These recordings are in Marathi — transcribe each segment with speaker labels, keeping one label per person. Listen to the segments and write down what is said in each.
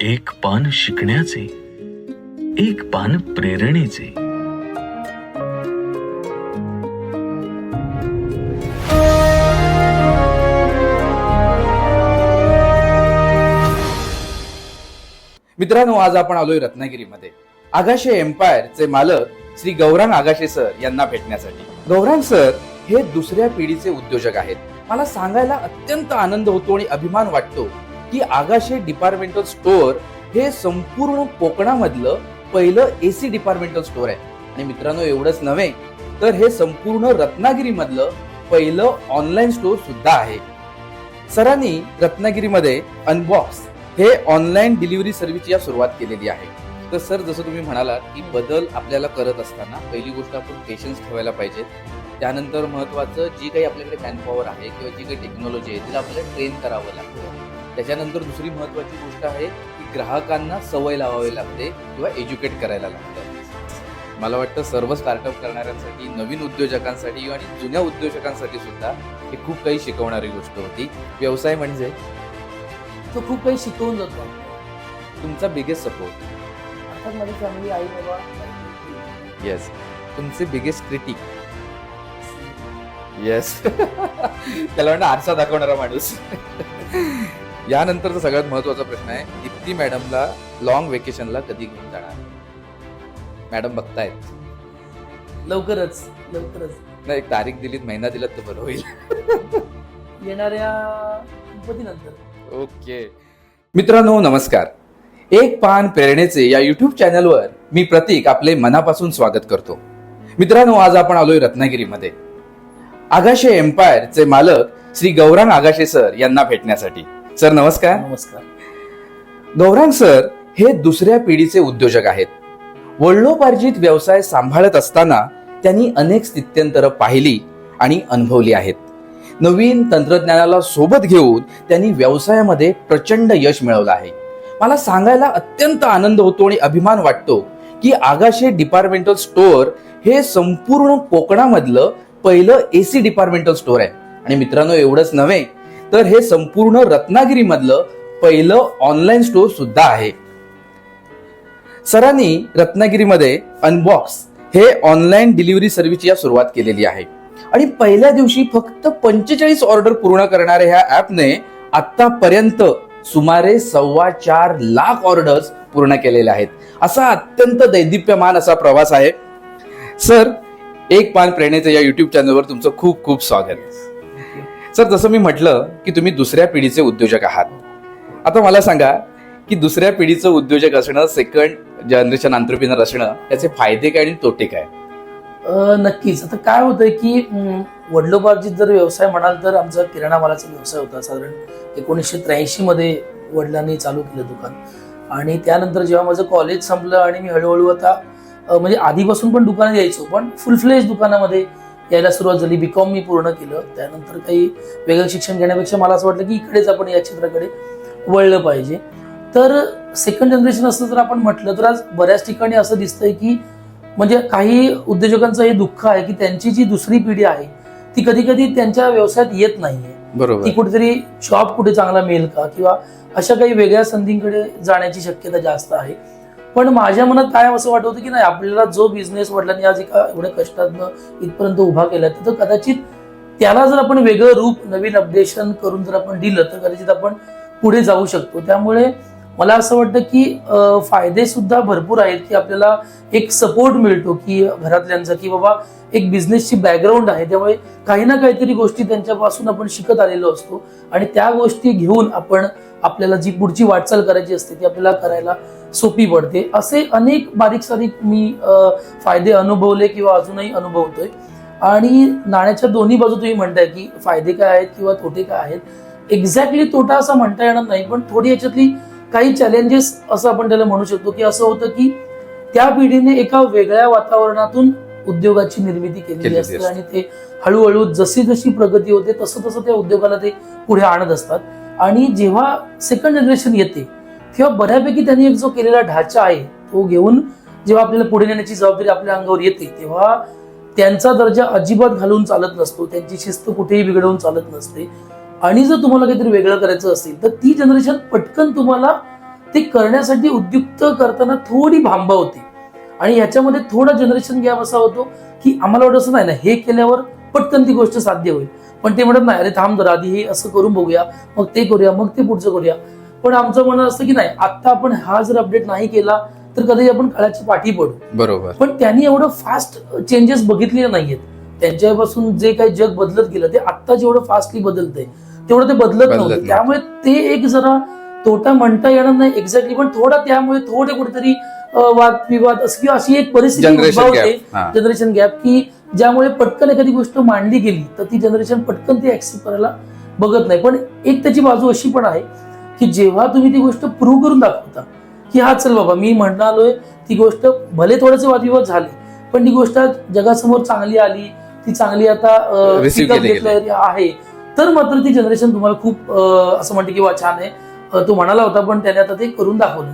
Speaker 1: एक पान शिकण्याचे, एक पान प्रेरणेचे.
Speaker 2: मित्रांनो, आज आपण आलोय रत्नागिरीमध्ये आगाशे एम्पायरचे मालक श्री गौरांग आगाशे सर यांना भेटण्यासाठी. गौरांग सर हे दुसऱ्या पिढीचे उद्योजक आहेत. मला सांगायला अत्यंत आनंद होतो आणि अभिमान वाटतो की आगाशे डिपार्टमेंटल स्टोअर हे संपूर्ण कोकणामधलं पहिलं एसी डिपार्टमेंटल स्टोअर आहे. आणि मित्रांनो, एवढंच नव्हे तर हे संपूर्ण रत्नागिरीमधलं पहिलं ऑनलाईन स्टोअर सुद्धा आहे. सरांनी रत्नागिरीमध्ये अनबॉक्स हे ऑनलाईन डिलिव्हरी सर्व्हिसची सुरुवात केलेली आहे. तर सर, जसं तुम्ही म्हणालात की बदल आपल्याला करत असताना पहिली गोष्ट आपण पेशन्स ठेवायला पाहिजे. त्यानंतर महत्वाचं जी काही आपल्याकडे मॅनपॉवर आहे किंवा जी काही टेक्नॉलॉजी आहे तिला आपल्याला ट्रेन करावं लागतं. त्याच्यानंतर दुसरी महत्वाची गोष्ट आहे की ग्राहकांना सवय लावावी लागते किंवा एज्युकेट करायला लागतं. मला वाटतं सर्व स्टार्टअप करणाऱ्यांसाठी, नवीन उद्योजकांसाठी आणि जुन्या उद्योजकांसाठी सुद्धा ही खूप काही शिकवणारी गोष्ट होती. व्यवसाय म्हणजे
Speaker 3: तो खूप काही शिकवून जातो.
Speaker 2: तुमचा बिगेस्ट सपोर्ट.
Speaker 3: अर्थात माझी फॅमिली, आई बाबा.
Speaker 2: येस. तुमचे बिगेस्ट क्रिटिक. येस. त्याला म्हणणं आरसा दाखवणारा माणूस. यानंतरचा सगळ्यात महत्वाचा प्रश्न आहे, दीप्ती मॅडमला लॉंग वेकेशनला कधी घेऊन जाणार? मॅडम बघतायत.
Speaker 3: लवकरच
Speaker 2: नाही, एक तारीख दिलीत, महिना दिलात तर बरं होईल.
Speaker 3: येणाऱ्या गणपतीनंतर.
Speaker 2: ओके. मित्रांनो, नमस्कार. एक पान प्रेरणेचे या युट्यूब चॅनलवर मी प्रतीक आपले मनापासून स्वागत करतो. मित्रांनो, आज आपण आलोय रत्नागिरीमध्ये आगाशे एम्पायरचे मालक श्री गौरांग आगाशे सर यांना भेटण्यासाठी. सर, नमस्कार.
Speaker 3: नमस्कार.
Speaker 2: गौरांग सर हे दुसऱ्या पिढीचे उद्योजक आहेत. वडिलोपार्जित व्यवसाय सांभाळत असताना त्यांनी अनेक स्थित्यंतरं पाहिली आणि अनुभवली आहेत. नवीन तंत्रज्ञानाला सोबत घेऊन त्यांनी व्यवसायामध्ये प्रचंड यश मिळवलं आहे. मला सांगायला अत्यंत आनंद होतो आणि अभिमान वाटतो की आगाशे डिपार्टमेंटल स्टोअर हे संपूर्ण कोकणामधलं पहिलं एसी डिपार्टमेंटल स्टोअर आहे. आणि मित्रांनो, एवढंच नव्हे तर हे संपूर्ण रत्नागिरीमधलं पहिलं ऑनलाईन स्टोअर सुद्धा आहे. सरांनी रत्नागिरीमध्ये अनबॉक्स हे ऑनलाईन डिलिव्हरी सर्व्हिसची सुरुवात केलेली आहे. आणि पहिल्या दिवशी फक्त 45 ऑर्डर पूर्ण करणाऱ्या ह्या ऍपने आतापर्यंत सुमारे 4.25 लाख ऑर्डर्स पूर्ण केलेल्या आहेत. असा अत्यंत दैदिप्यमान असा प्रवास आहे. सर, एक पान प्रेरणेचे या युट्यूब चॅनलवर तुमचं खूप खूप स्वागत. सर, जसं मी म्हटलं की तुम्ही दुसऱ्या पिढीचे उद्योजक आहात. आता मला सांगा की दुसऱ्या पिढीचं उद्योजक असणं, सेकंड जनरेशन एंटरप्रेन्योर असणं, त्याचे फायदे काय आणि तोटे काय?
Speaker 3: नक्कीच. आता काय होतंय की वडिलोपार्जित जर व्यवसाय म्हणाल तर आमचा किराणा मालाचा व्यवसाय होता. साधारण 1983 मध्ये वडिलांनी चालू केलं दुकान. आणि त्यानंतर जेव्हा माझं कॉलेज संपलं आणि मी हळूहळू आता म्हणजे आधीपासून पण दुकानात यायचो, पण फुल फ्लेज दुकानामध्ये यायला सुरुवात झाली. बीकॉम मी पूर्ण केलं. त्यानंतर काही वेगळं शिक्षण घेण्यापेक्षा मला असं वाटलं की इकडेच आपण या क्षेत्राकडे वळलं पाहिजे. तर सेकंड जनरेशन असतं तर आपण म्हटलं तर आज बऱ्याच ठिकाणी असं दिसतंय की म्हणजे काही उद्योजकांचं हे दुःख आहे की त्यांची जी दुसरी पिढी आहे ती कधी कधी त्यांच्या व्यवसायात येत नाहीये.
Speaker 2: बरोबर.
Speaker 3: ती कुठेतरी जॉब कुठे चांगला मिळेल का किंवा अशा काही वेगळ्या संधींकडे जाण्याची शक्यता जास्त आहे. पण माझ्या मनात काय असं वाटत होतं की नाही, आपल्याला जो बिझनेस वडिलांनी आज एका एवढ्या कष्टातनं इथपर्यंत उभा केला तर कदाचित त्याला जर आपण वेगळं रूप, नवीन अपडेशन करून जर आपण दिलं तर कदाचित आपण पुढे जाऊ शकतो. त्यामुळे मला असं वाटतं की फायदे सुद्धा भरपूर आहेत की आपल्याला एक सपोर्ट मिळतो की घरातल्यांचा की बाबा एक बिझनेसची बॅकग्राऊंड आहे, त्यामुळे काही ना काहीतरी गोष्टी त्यांच्यापासून आपण शिकत आलेलो असतो आणि त्या गोष्टी घेऊन आपण आपल्याला जी पुढची वाटचाल करायची असते ती आपल्याला करायला सोपी पडते. असे अनेक बारीक सारीक मी फायदे अनुभवले किंवा अजूनही अनुभवतोय. आणि नाण्याच्या दोन्ही बाजू तुम्ही म्हणताय की फायदे काय आहेत किंवा तोटे काय आहेत. एक्झॅक्टली तोटा असं म्हणता येणार नाही, पण थोडी याच्यातली काही चॅलेंजेस असं आपण त्याला म्हणू शकतो की असं होतं की त्या पिढीने एका वेगळ्या वातावरणातून उद्योगाची निर्मिती केलेली असते आणि ते हळूहळू जशी जशी प्रगती होते तसं तसं त्या उद्योगाला ते पुढे आणत असतात. आणि जेव्हा सेकंड जनरेशन येते तेव्हा बऱ्यापैकी त्यांनी एक जो केलेला ढाचा आहे तो घेऊन जेव्हा आपल्याला पुढे नेण्याची जबाबदारी आपल्या अंगावर येते तेव्हा त्यांचा दर्जा अजिबात घालून चालत नसतो, त्यांची शिस्त कुठेही बिघडवून चालत नसते. आणि जर तुम्हाला काहीतरी वेगळं करायचं असेल तर ती जनरेशन पटकन तुम्हाला ते करण्यासाठी उद्युक्त करताना थोडी भांबा होती. आणि याच्यामध्ये थोडा जनरेशन गॅप असा होतो की आम्हाला वाटत असं नाही ना, हे केल्यावर पटकन ती गोष्ट साध्य होईल. पण ते म्हणत नाही, अरे थांब जरा, आधी हे असं करून बघूया, मग ते करूया, मग ते पुढचं करूया. पण आमचं म्हणणं असतं की नाही, आता आपण हा जर अपडेट नाही केला तर कधी आपण काळाची पाठी पडू.
Speaker 2: बरोबर.
Speaker 3: पण त्यांनी एवढं फास्ट चेंजेस बघितलेले नाहीयेत. त्यांच्यापासून जे काही जग बदलत गेलं ते आता जेवढं फास्टली बदलतंय तेवढं ते बदलत नव्हतं. त्यामुळे ते एक जरा तोटा म्हणता येणार नाही एक्झॅक्टली, पण थोडा त्यामुळे थोडे कुठेतरी वाद विवाद किंवा अशी एक परिस्थिती उद्भवते, जनरेशन गॅप, की ज्यामुळे पटकन एखादी गोष्ट मांडली गेली तर ती जनरेशन पटकन ती ऍक्सेप्ट करायला बघत नाही. पण एक त्याची बाजू अशी पण आहे की जेव्हा तुम्ही ती गोष्ट प्रूव्ह करून दाखवता की हा चल बाबा मी म्हणालोय, ती गोष्ट भले थोडेसे वादविवाद झाले पण ती गोष्ट जगासमोर चांगली आली, ती चांगली आता आहे, तर मात्र ती जनरेशन तुम्हाला खूप असं म्हणते की वा छान आहे, तो म्हणाला होता पण त्याने आता ते करून दाखवलं.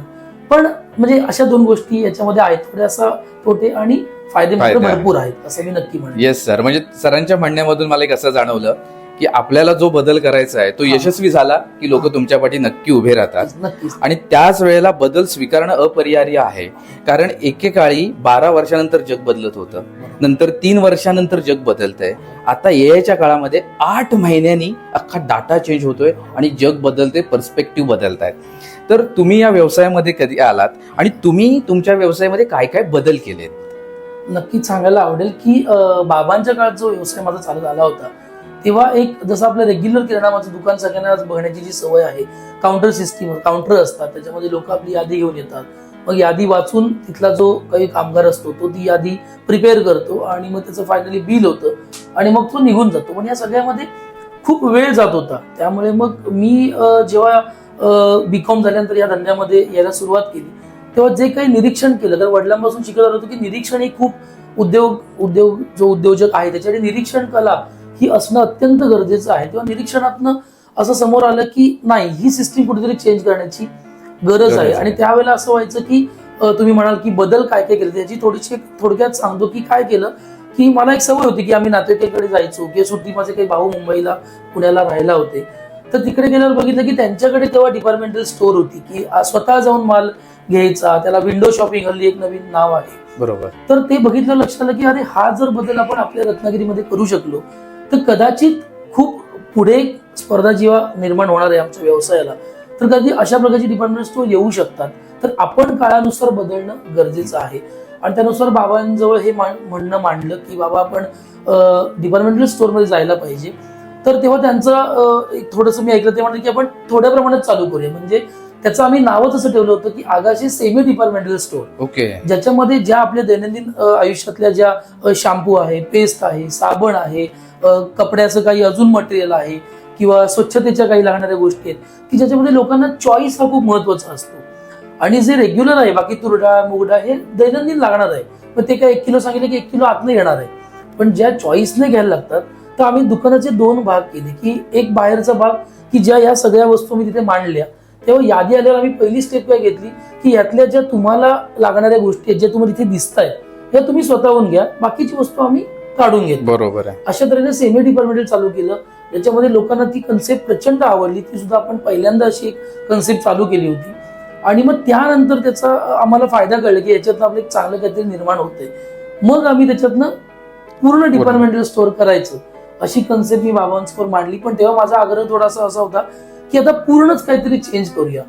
Speaker 3: पण म्हणजे अशा दोन गोष्टी याच्यामध्ये आहेत, थोड्यासा तोटे आणि फायदे मात्र भरपूर आहेत असं मी नक्की म्हणेन.
Speaker 2: येस सर, म्हणजे सरांच्या म्हणण्यामधून मला एक असं जाणवलं की आपल्याला जो बदल करायचा आहे तो यशस्वी झाला की लोक तुमच्या पाठी नक्की उभे राहतात.
Speaker 3: नक्कीच.
Speaker 2: आणि त्याच वेळेला बदल स्वीकारणं अपरिहार्य आहे, कारण एकेकाळी 12 वर्षानंतर जग बदलत होतं, नंतर 3 वर्षानंतर जग बदलतंय, आता एआयच्या काळामध्ये 8 महिन्यांनी अख्खा डाटा चेंज होतोय आणि जग बदलते, पर्स्पेक्टिव्ह बदलतायत. तर तुम्ही या व्यवसायामध्ये कधी आलात आणि तुम्ही तुमच्या व्यवसायामध्ये काय काय बदल केलेत?
Speaker 3: नक्कीच सांगायला आवडेल की बाबांच्या काळात जो व्यवसाय माझा चालू झाला होता तेव्हा एक जसं आपलं रेग्युलर किराणामाचं दुकान सगळ्यांना बघण्याची जी सवय आहे, काउंटर सिस्टीम, काउंटर असतात, त्याच्यामध्ये लोक आपली यादी घेऊन येतात, मग यादी वाचून तिथला जो काही कामगार असतो तो ती यादी प्रिपेअर करतो आणि मग त्याचं फायनली बिल होतं आणि मग तो निघून जातो. पण या सगळ्यामध्ये खूप वेळ जात होता. त्यामुळे मग मी जेव्हा बीकॉम झाल्यानंतर या धंद्यामध्ये यायला सुरुवात केली तेव्हा जे काही निरीक्षण केलं, तर वडिलांपासून शिकत आलो होतो की निरीक्षण ही खूप उद्योजक आहे त्याच्यासाठी निरीक्षण कला ही असणं अत्यंत गरजेचं आहे. तेव्हा निरीक्षणातनं असं समोर आलं की नाही, ही सिस्टीम कुठेतरी चेंज करण्याची गरज आहे. आणि त्यावेळेला असं व्हायचं की तुम्ही म्हणाल की बदल काय काय केले, त्याची थोडीशी थोडक्यात सांगतो की काय केलं की मला एक सवय होती की आम्ही नातेवाईकांकडे जायचो किंवा सुट्टी, माझे काही भाऊ मुंबईला पुण्याला राहायला होते, तर तिकडे गेल्यावर बघितलं की त्यांच्याकडे तेव्हा डिपार्टमेंटल स्टोर होती की स्वतः जाऊन माल घ्यायचा, त्याला विंडो शॉपिंग हल्ली एक नवीन नाव आहे.
Speaker 2: बरोबर.
Speaker 3: तर ते बघितलं, लक्षात आलं की अरे हा जर बदल आपण आपल्या रत्नागिरीमध्ये करू शकलो तर कदाचित खूप पुढे स्पर्धा जेव्हा निर्माण होणार आहे आमच्या व्यवसायाला, तर कधी अशा प्रकारची डिपार्टमेंट स्टोर येऊ शकतात. तर आपण काळानुसार बदलणं गरजेचं आहे. आणि त्यानुसार बाबांजवळ हे म्हणणं मांडलं की बाबा आपण डिपार्टमेंटल स्टोअरमध्ये जायला पाहिजे. तर तेव्हा त्यांचं थोडंसं मी ऐकलं, ते म्हणलं की आपण थोड्या प्रमाणात चालू करूया. म्हणजे त्याचं आम्ही नावच असं ठेवलं होतं की Agashe semi departmental store.
Speaker 2: Okay.
Speaker 3: ज्याच्यामध्ये ज्या आपल्या दैनंदिन आयुष्यातल्या ज्या शॅम्पू आहे, पेस्ट आहे, साबण आहे, कपड्याचं काही अजून मटेरियल आहे किंवा स्वच्छतेच्या काही लागणाऱ्या गोष्टी आहेत की ज्याच्यामध्ये लोकांना चॉईस हा खूप महत्वाचा असतो. आणि जे रेग्युलर आहे, बाकी तुरडाळ मुगडाळ हे दैनंदिन लागणार आहे, पण ते काय 1 किलो सांगितलं की 1 किलो आतनं येणार आहे. पण ज्या चॉईसने घ्यायला लागतात, तर आम्ही दुकानाचे 2 भाग केले की एक बाहेरचा भाग की ज्या या सगळ्या वस्तू मी तिथे मांडल्या, तेव्हा यादी आल्यावर आम्ही पहिली स्टेप काय घेतली की यातल्या ज्या तुम्हाला लागणाऱ्या गोष्टी आहेत, ज्या तुम्हाला इथे दिसत आहेत, या तुम्ही स्वतःहून घ्या, बाकीची वस्तू आम्ही काढून घेतो.
Speaker 2: बरोबर आहे.
Speaker 3: अशा तऱ्हेने सेमी डिपार्टमेंटल चालू केलं, ज्याच्यामध्ये लोकांना ती कन्सेप्ट प्रचंड आवडली. ती सुद्धा आपण पहिल्यांदा अशी एक कन्सेप्ट चालू केली होती. आणि मग त्यानंतर त्याचा आम्हाला फायदा कळला की याच्यातनं आपलं एक चांगलं काहीतरी निर्माण होतंय. मग आम्ही त्याच्यातनं पूर्ण डिपार्टमेंटल स्टोअर करायचं अशी कन्सेप्ट मी बाबांसमोर मांडली. पण तेव्हा माझा आग्रह थोडासा असा होता की आता पूर्णच काहीतरी चेंज करूया,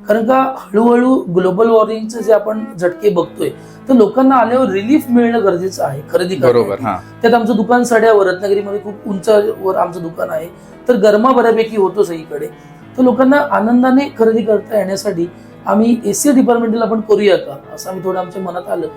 Speaker 3: कारण का हळूहळू ग्लोबल वॉर्मिंगचे जे आपण झटके बघतोय, तर लोकांना आल्यावर रिलीफ मिळणं गरजेचं आहे खरेदी करण्यासाठी. त्यात आमचं दुकान सड्यावर रत्नागिरीमध्ये खूप उंचावर आमचं दुकान आहे, तर गरमा बऱ्यापैकी होतो सगळीकडे. तर लोकांना आनंदाने खरेदी करता येण्यासाठी आम्ही एसी डिपार्टमेंटल आपण करूया का, असं आम्ही थोडं आमच्या मनात आलं.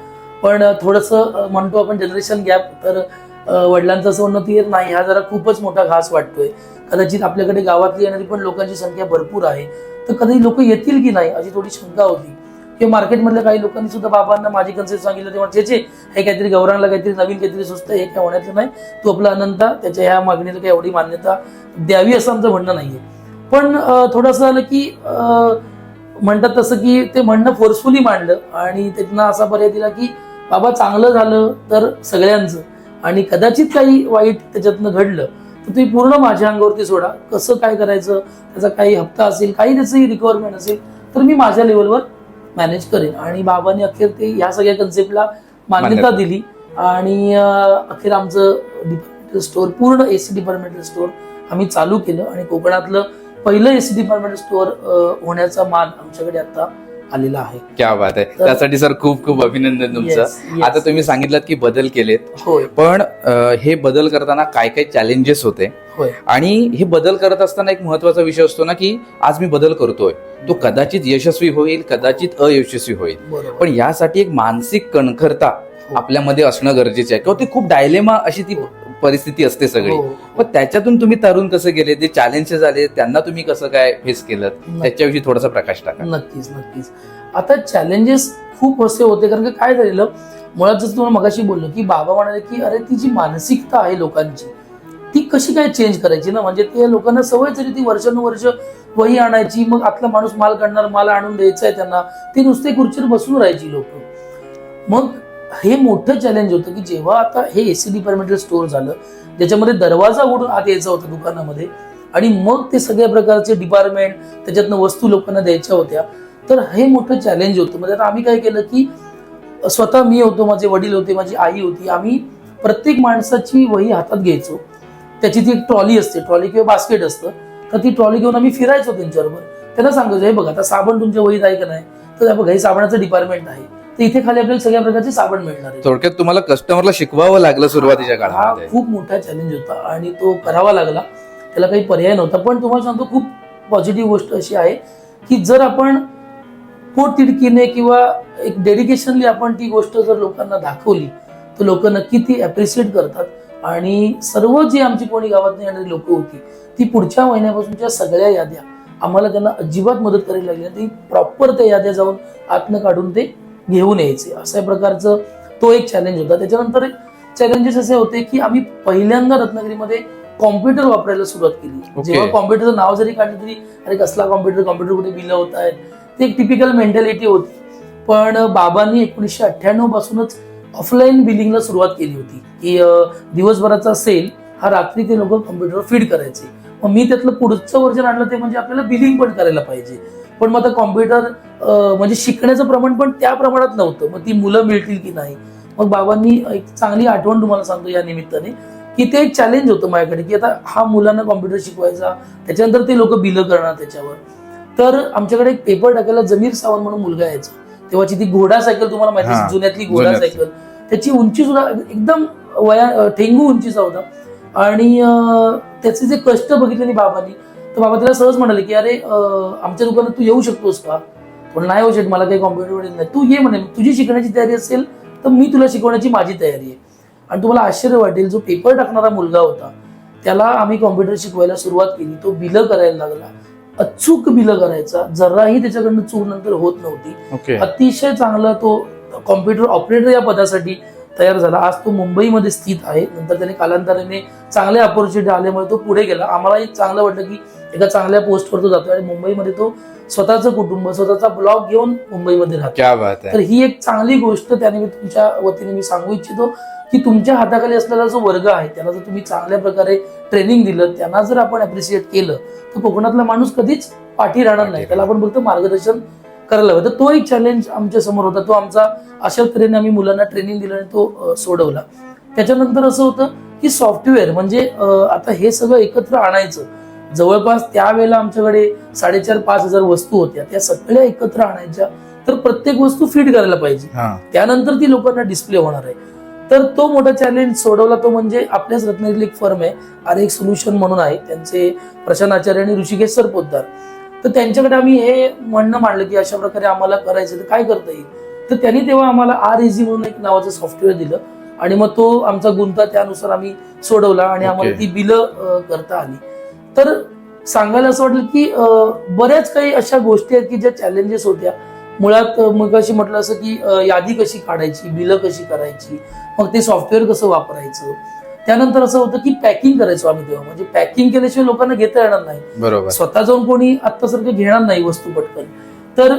Speaker 3: पण थोडंसं म्हणतो आपण जनरेशन गॅप, तर वडिलांचं असं म्हणणं की नाही, हा जरा खूपच मोठा घास वाटतोय, कदाचित आपल्याकडे गावातली येणारी पण लोकांची संख्या भरपूर आहे, तर कधी लोक येतील की नाही अशी थोडी शंका होती. किंवा मार्केटमधल्या काही लोकांनी सुद्धा बाबांना माझी कन्सेप्ट सांगितलं, तेव्हा जे हे काहीतरी गौरांगला काहीतरी नवीन काहीतरी सुचतं, हे काय होण्याचं नाही, तू आपला अनंता त्याच्या ह्या मागणीला काही एवढी मान्यता द्यावी असं आमचं म्हणणं नाहीये. पण थोडंसं झालं की म्हणतात तसं की ते म्हणणं फोर्सफुली मांडलं आणि त्यातनं असा पर्याय दिला की बाबा चांगलं झालं तर सगळ्यांचं, आणि कदाचित काही वाईट त्याच्यातनं घडलं तर तुम्ही पूर्ण माझ्या अंगावरती सोडा, कसं काय करायचं, त्याचा काही हप्ता असेल, काही त्याचंही रिक्वायरमेंट असेल तर मी माझ्या लेवलवर मॅनेज करेन. आणि बाबांनी अखेर ते ह्या सगळ्या कन्सेप्टला मान्यता दिली आणि अखेर आमचं डिपार्टमेंटल स्टोअर, पूर्ण एसी डिपार्टमेंटल स्टोअर आम्ही चालू केलं आणि कोकणातलं पहिलं एसी डिपार्टमेंटल स्टोअर होण्याचा मान आमच्याकडे आता आलेला आहे.
Speaker 2: क्या बात आहे. त्यासाठी सर खूप खूप अभिनंदन तुमचं.
Speaker 3: Yes, yes.
Speaker 2: आता तुम्ही सांगितलं की बदल केलेत,
Speaker 3: होय
Speaker 2: पण हे बदल करताना काय काय चॅलेंजेस होते
Speaker 3: होय
Speaker 2: आणि हे बदल करत असताना एक महत्वाचा विषय असतो ना की आज मी बदल करतोय, तो कदाचित यशस्वी होईल, कदाचित अयशस्वी होईल,
Speaker 3: बरोबर.
Speaker 2: पण यासाठी एक मानसिक कणखरता
Speaker 3: हो.
Speaker 2: आपल्यामध्ये असणं गरजेचं आहे किंवा ती खूप डायलेमा अशी ती परिस्थिती असते सगळी.
Speaker 3: हो.
Speaker 2: पण त्याच्यातून तुम्ही तरुण कसं गेले, ते चॅलेंजेस आले त्यांना तुम्ही कसं काय फेस केलं, त्याच्याविषयी थोडासा प्रकाश टाका.
Speaker 3: नक्कीच नक्कीच. आता चॅलेंजेस खूप असे होते, कारण की काय झालेलं, मुळात जसं तुम्हाला मगाशी बोललो की बाबा म्हणाले की अरे ती जी मानसिकता आहे लोकांची ती कशी काय चेंज करायची ना, म्हणजे ते लोकांना सवय झाली ती वर्षानुवर्ष वही आणायची, मग आतला माणूस माल काढणार, माल आणून द्यायचा आहे त्यांना, ते नुसते खुर्चीवर बसून राहायची लोक. मग हे मोठं चॅलेंज होतं की जेव्हा आता हे एसी डिपार्टमेंटल स्टोअर झालं, ज्याच्यामध्ये दरवाजा उघडून आत यायचा होता दुकानामध्ये आणि मग ते सगळ्या प्रकारचे डिपार्टमेंट त्याच्यातनं वस्तू लोकांना द्यायच्या होत्या, तर हे मोठं चॅलेंज होतं. म्हणजे आता आम्ही काय केलं की स्वतः मी होतो, माझे वडील होते, माझी आई होती, आम्ही प्रत्येक माणसाची वही हातात घ्यायचो, त्याची ती एक ट्रॉली असते, ट्रॉली किंवा बास्केट असतं, तर ती ट्रॉली घेऊन आम्ही फिरायचो त्यांच्याबरोबर. त्यांना सांगायचो हे बघा आता साबण तुमच्या वहीत आहे का नाही, तर बघा हे साबणाचं डिपार्टमेंट आहे, तर इथे खाली आपल्याला सगळ्या प्रकारचे साबण मिळणार आहे.
Speaker 2: थोडक्यात तुम्हाला कस्टमरला शिकवावं लागलं सुरुवातीच्या
Speaker 3: हा
Speaker 2: काळामध्ये.
Speaker 3: खूप मोठा चॅलेंज होता आणि तो करावा लागला, त्याला काही पर्याय नव्हता. पण तुम्हाला सांगतो खूप पॉझिटिव्ह गोष्ट अशी आहे की जर आपण पोटतिडकीने किंवा एक डेडिकेशनली आपण ती गोष्ट जर लोकांना दाखवली तर लोक नक्की ती अप्रिशिएट करतात. आणि सर्व जी आमची कोणी गावात येणारी लोक होती ती पुढच्या महिन्यापासूनच्या सगळ्या याद्या आम्हाला त्यांना अजिबात मदत करायला लागली, ती प्रॉपर त्या याद्या जाऊन आतनं काढून ते घेऊन यायचे. अशा प्रकारचं तो एक चॅलेंज होता. त्याच्यानंतर चॅलेंजेस असे होते की आम्ही पहिल्यांदा रत्नागिरीमध्ये कॉम्प्युटर वापरायला सुरुवात केली. जेव्हा कॉम्प्युटरचं नाव जरी काढलं तरी अरे कसला कॉम्प्युटर कुठे बिलं होत आहेत, ते एक टिपिकल मेंटॅलिटी होती. पण बाबांनी 1998 पासूनच ऑफलाईन बिलिंगला सुरुवात केली होती की दिवसभराचा सेल हा रात्री ते लोक कॉम्प्युटरवर फीड करायचे. मग मी त्यातलं पुढचं वर्जन आणलं ते म्हणजे आपल्याला बिलिंग पण करायला पाहिजे, पण मग आता कॉम्प्युटर म्हणजे शिकण्याचं प्रमाण पण त्या प्रमाणात नव्हतं, मग ती मुलं मिळतील की नाही. मग बाबांनी एक चांगली आठवण तुम्हाला सांगतो या निमित्ताने की ते एक चॅलेंज होतं माझ्याकडे की आता हा मुलांना कॉम्प्युटर शिकवायचा, त्याच्यानंतर ते लोक बिलं करणार त्याच्यावर. तर आमच्याकडे एक पेपर टाकायला जमीर सावंत म्हणून मुलगा यायचा, तेव्हाची ती घोडा सायकल तुम्हाला माहिती आहे, जुन्यातली घोडा सायकल, त्याची उंची सुद्धा एकदम ठेंगू उंचीचा होता. आणि त्याचे जे कष्ट बघितले बाबांनी, तर बाबा त्याला सहज म्हणाले की अरे आमच्या दुकानात तू येऊ शकतोस का, पण नाही होऊ शकत, मला काही कॉम्प्युटर नाही, तू ये म्हणे, तुझी शिकण्याची तयारी असेल तर मी तुला शिकवण्याची माझी तयारी आहे. आणि तुम्हाला आश्चर्य वाटेल, जो पेपर टाकणारा मुलगा होता त्याला आम्ही कॉम्प्युटर शिकवायला सुरुवात केली, तो बिलं करायला लागला, अचूक बिलं करायचा, जराही त्याच्याकडनं चूक नंतर होत नव्हती. अतिशय चांगला तो कॉम्प्युटर ऑपरेटर या पदासाठी तयार झाला. आज तो मुंबईमध्ये स्थित आहे. नंतर त्याने कालांतराने चांगल्या ऑपॉर्च्युनिटी आल्यामुळे तो पुढे गेला. आम्हालाही चांगलं वाटलं की एका चांगल्या पोस्टवर तो जातो आणि मुंबईमध्ये तो स्वतःचं कुटुंब, स्वतःचा ब्लॉग घेऊन मुंबईमध्ये राहतो. तर ही एक चांगली गोष्ट त्याने मी तुमच्या वतीने मी सांगू इच्छितो की तुमच्या हाताखाली असलेला जो वर्ग आहे त्याला जर तुम्ही चांगल्या प्रकारे ट्रेनिंग दिलं, त्यांना जर आपण अप्रिशिएट केलं तर कोकणातला माणूस कधीच पाठी राहणार नाही, त्याला आपण फक्त मार्गदर्शन करायला हवं. तर तो एक चॅलेंज आमच्या समोर होता, तो आमचा अशा तऱ्हेने आम्ही मुलांना ट्रेनिंग दिलं आणि तो सोडवला. त्याच्यानंतर असं होतं की सॉफ्टवेअर म्हणजे आता हे सगळं एकत्र आणायचं, जवळपास त्यावेळेला आमच्याकडे 4,500-5,000 वस्तू होत्या, त्या सगळ्या एकत्र आणायच्या, तर प्रत्येक वस्तू फीड करायला पाहिजे, त्यानंतर ती लोकांना डिस्प्ले होणार आहे. तर तो मोठा चॅलेंज सोडवला. तो म्हणजे आपल्याच रत्नागिरीला एक फर्म आहे RX सोल्युशन म्हणून आहे, त्यांचे प्रशांत आचार्य आणि ऋषिकेश सर पोद्दार. तर त्यांच्याकडे आम्ही हे म्हणणं मांडलं की अशा प्रकारे आम्हाला करायचं, तर काय करता येईल. तर त्यांनी तेव्हा आम्हाला REZ म्हणून एक नावाचं सॉफ्टवेअर दिलं आणि मग तो आमचा गुंता त्यानुसार आम्ही सोडवला आणि आम्हाला ती बिलं करता आली. तर सांगायला असं वाटलं की बऱ्याच काही अशा गोष्टी आहेत की ज्या चॅलेंजेस होत्या. मुळात मग अशी म्हटलं असं की यादी कशी काढायची, बिलं कशी करायची, मग ते सॉफ्टवेअर कसं वापरायचं. त्यानंतर असं होतं की पॅकिंग करायचो आम्ही तेव्हा, म्हणजे पॅकिंग केल्याशिवाय लोकांना घेता येणार नाही, बरोबर, स्वतः जाऊन कोणी आत्तासारखं घेणार नाही वस्तू पटकन. तर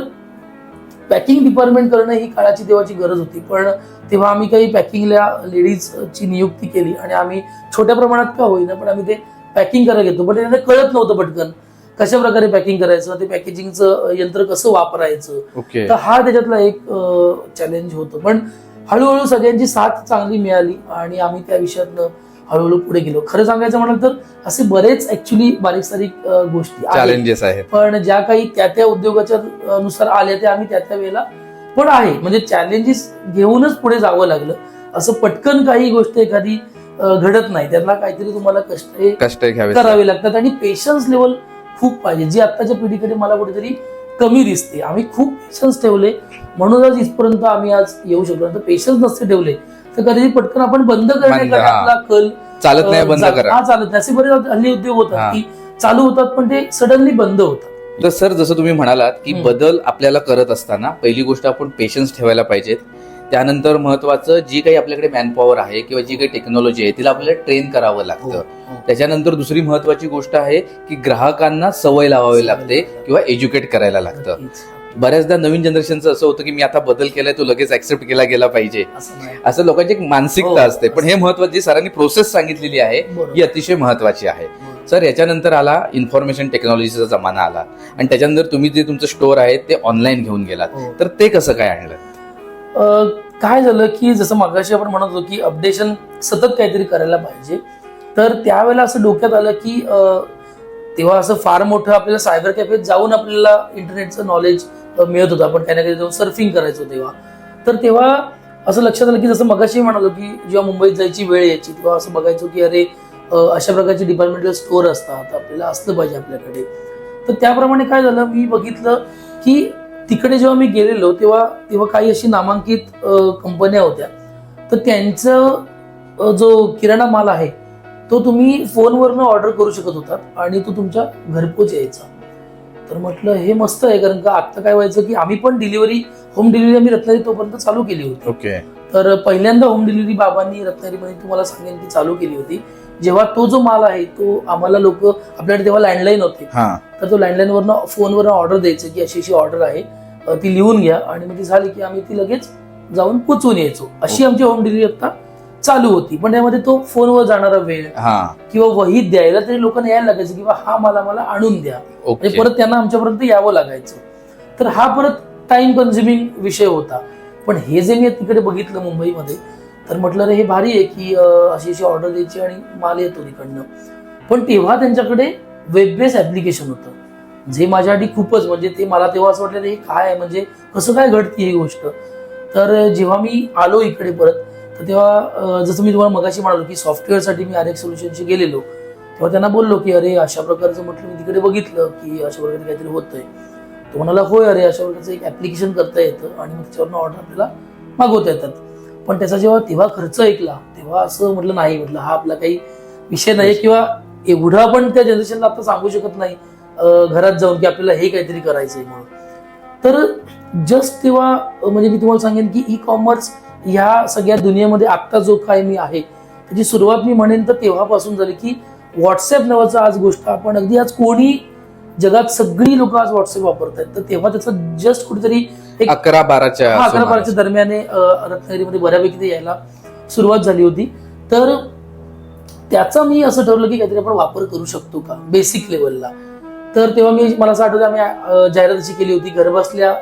Speaker 3: पॅकिंग डिपार्टमेंट करणं ही काळाची तेव्हाची गरज होती. पण तेव्हा आम्ही काही पॅकिंगला लेडीजची नियुक्ती केली आणि आम्ही छोट्या प्रमाणात का होईना पण आम्ही ते पॅकिंग करायला घेतो, पण त्यांना कळत नव्हतं पटकन. कशा प्रकारे पॅकिंग करायचं, ते पॅकेजिंगचं यंत्र कसं वापरायचं.
Speaker 2: ओके.
Speaker 3: तर हा त्याच्यातला एक चॅलेंज होतं. पण हळूहळू सगळ्यांची साथ चांगली मिळाली आणि आम्ही त्या विषयातनं हळूहळू पुढे गेलो. खरं सांगायचं म्हणाल तर असे बरेच ऍक्च्युली बारीक सारीक गोष्टी आहेत,
Speaker 2: चॅलेंजेस आहेत.
Speaker 3: पण ज्या काही त्या उद्योगाच्या नुसार आल्या त्या आम्ही त्या वेळेला पण आहे. म्हणजे चॅलेंजेस घेऊनच पुढे जावं लागलं. असं पटकन काही गोष्ट एखादी घडत नाही, त्यांना काहीतरी तुम्हाला
Speaker 2: कष्ट घ्यावे
Speaker 3: करावे लागतात आणि पेशन्स लेवल खूप पाहिजे, जी आत्ताच्या पिढीकडे मला कुठेतरी कमी दिसते. आम्ही खूप पेशन्स ठेवले म्हणूनच इथपर्यंत आम्ही आज येऊ शकलो. तर पेशन्स नसते ठेवले तर कधी पटकन आपण बंद करण्याकडे आपला कल
Speaker 2: चालत नाही, बंद करा.
Speaker 3: हा चालत नाही. असे बरेच हल्ली उद्योग होतात की चालू होतात पण ते सडनली बंद होतात.
Speaker 2: तर सर, जसं तुम्ही म्हणालात की बदल आपल्याला करत असताना पहिली गोष्ट आपण पेशन्स ठेवायला पाहिजेत. त्यानंतर महत्वाचं जी काही आपल्याकडे मॅनपॉवर आहे किंवा जी काही टेक्नॉलॉजी आहे तिला आपल्याला ट्रेन करावं लागतं. त्याच्यानंतर दुसरी महत्वाची गोष्ट आहे की ग्राहकांना सवय लावावी लागते किंवा एज्युकेट करायला लागतं. बऱ्याचदा नवीन जनरेशनचं असं होतं की मी आता बदल केलाय तो लगेच ऍक्सेप्ट केला गेला पाहिजे, असं लोकांची एक मानसिकता असते. पण हे महत्वाची जी सरांनी प्रोसेस सांगितलेली आहे ही अतिशय महत्वाची आहे. सर, याच्यानंतर आला इन्फॉर्मेशन टेक्नॉलॉजीचा जमाना आला आणि त्याच्यानंतर तुम्ही जे तुमचं स्टोअर आहे ते ऑनलाईन घेऊन गेलात, तर ते कसं काय आणलं?
Speaker 3: काय झालं की जसं मगाशी आपण म्हणत होतो की अपडेशन सतत काहीतरी करायला पाहिजे. तर त्यावेळेला असं डोक्यात आलं की तेव्हा असं फार मोठं आपल्याला सायबर कॅफेत जाऊन आपल्याला इंटरनेटचं नॉलेज मिळत होतं. आपण काही ना काही जाऊन सर्फिंग करायचो तेव्हा. तर तेव्हा असं लक्षात आलं की जसं मगाशी म्हणालो की जेव्हा मुंबईत जायची वेळ यायची तेव्हा असं बघायचो की अरे अशा प्रकारचे डिपार्टमेंटल स्टोअर असतात, आपल्याला असलं पाहिजे आपल्याकडे. तर त्याप्रमाणे काय झालं, मी बघितलं की तिकडे जेव्हा मी गेलेलो तेव्हा काही अशी नामांकित कंपन्या होत्या. तर त्यांचं जो किराणा माल आहे तो तुम्ही फोनवरनं ऑर्डर करू शकत होतात आणि तो तुमच्या घरपोच यायचा. तर म्हटलं हे मस्त आहे, कारण का आता काय व्हायचं की आम्ही पण होम डिलिव्हरी आम्ही रत्नागिरी तोपर्यंत चालू केली होती.
Speaker 2: ओके.
Speaker 3: तर पहिल्यांदा होम डिलिव्हरी बाबांनी रत्नागिरीमध्ये तुम्हाला सांगेन की चालू केली होती. जेव्हा तो जो माल आहे तो आम्हाला लोक, आपल्याकडे तेव्हा लँडलाईन होते, तर तो लँडलाईन वरनं फोनवरनं ऑर्डर द्यायचं की अशी ऑर्डर आहे, ती लिहून घ्या, आणि मग ती झाली की आम्ही ती लगेच जाऊन पोचवून यायचो. अशी आमची होम डिलिव्हरी आता चालू होती. पण त्यामध्ये तो फोनवर जाणारा वेळ किंवा वहीत द्यायला तरी लोकांना यायला लागायचं किंवा हा मला आणून द्या, म्हणजे परत त्यांना आमच्यापर्यंत यावं लागायचं. तर हा परत टाइम कन्झ्युमिंग विषय होता. पण हे जे मी तिकडे बघितलं मुंबईमध्ये, तर म्हटलं रे हे भारी आहे की अशी ऑर्डर द्यायची आणि माल येतो तिकडनं. पण तेव्हा त्यांच्याकडे वेब बेस्ड ऍप्लिकेशन होतं, जे माझ्यासाठी खूपच, म्हणजे ते मला तेव्हा असं वाटलं हे काय आहे, म्हणजे कसं काय घडते ही गोष्ट. तर जेव्हा मी आलो इकडे परत, तर तेव्हा जसं मी तुम्हाला मगाशी म्हणालो की सॉफ्टवेअरसाठी मी RX सोल्युशनशी गेलेलो, तेव्हा त्यांना बोललो की अरे अशा प्रकारचं, म्हटलं मी तिकडे बघितलं की अशा प्रकारे काहीतरी होतंय. तो म्हणाला होय अरे अशा प्रकारचं एक ऍप्लिकेशन करता येतं आणि मग त्याच्यावरनं ऑर्डर आपल्याला मागवता येतात. पण त्याचा तेव्हा खर्च ऐकला तेव्हा असं म्हटलं नाही, म्हटलं हा आपला काही विषय नाही, किंवा एवढं आपण त्या जनरेशनला आता सांगू शकत नाही घरात जाऊन की आपल्याला हे काहीतरी करायचंय म्हणून. तर जस्ट तेव्हा म्हणजे मी तुम्हाला सांगेन की ई कॉमर्स ह्या सगळ्या दुनियेमध्ये आता जो काय मी आहे त्याची सुरुवात मी म्हणेन तर तेव्हापासून झाली की व्हॉट्सअप नावाचं आज गोष्ट आपण अगदी आज कोणी जगात सगळी लोक आज व्हॉट्सअप वापरतात. तर तेव्हा त्याचं जस्ट कुठेतरी 11-12च्या दरम्यान रत्नागिरीमध्ये बऱ्यापैकी ते यायला सुरुवात झाली होती. तर त्याचा मी असं ठरवलं की काहीतरी आपण वापर करू शकतो का बेसिक लेवलला. तर तेव्हा मला असं आठवतं आम्ही जाहिरात अशी केली होती, घर बसल्या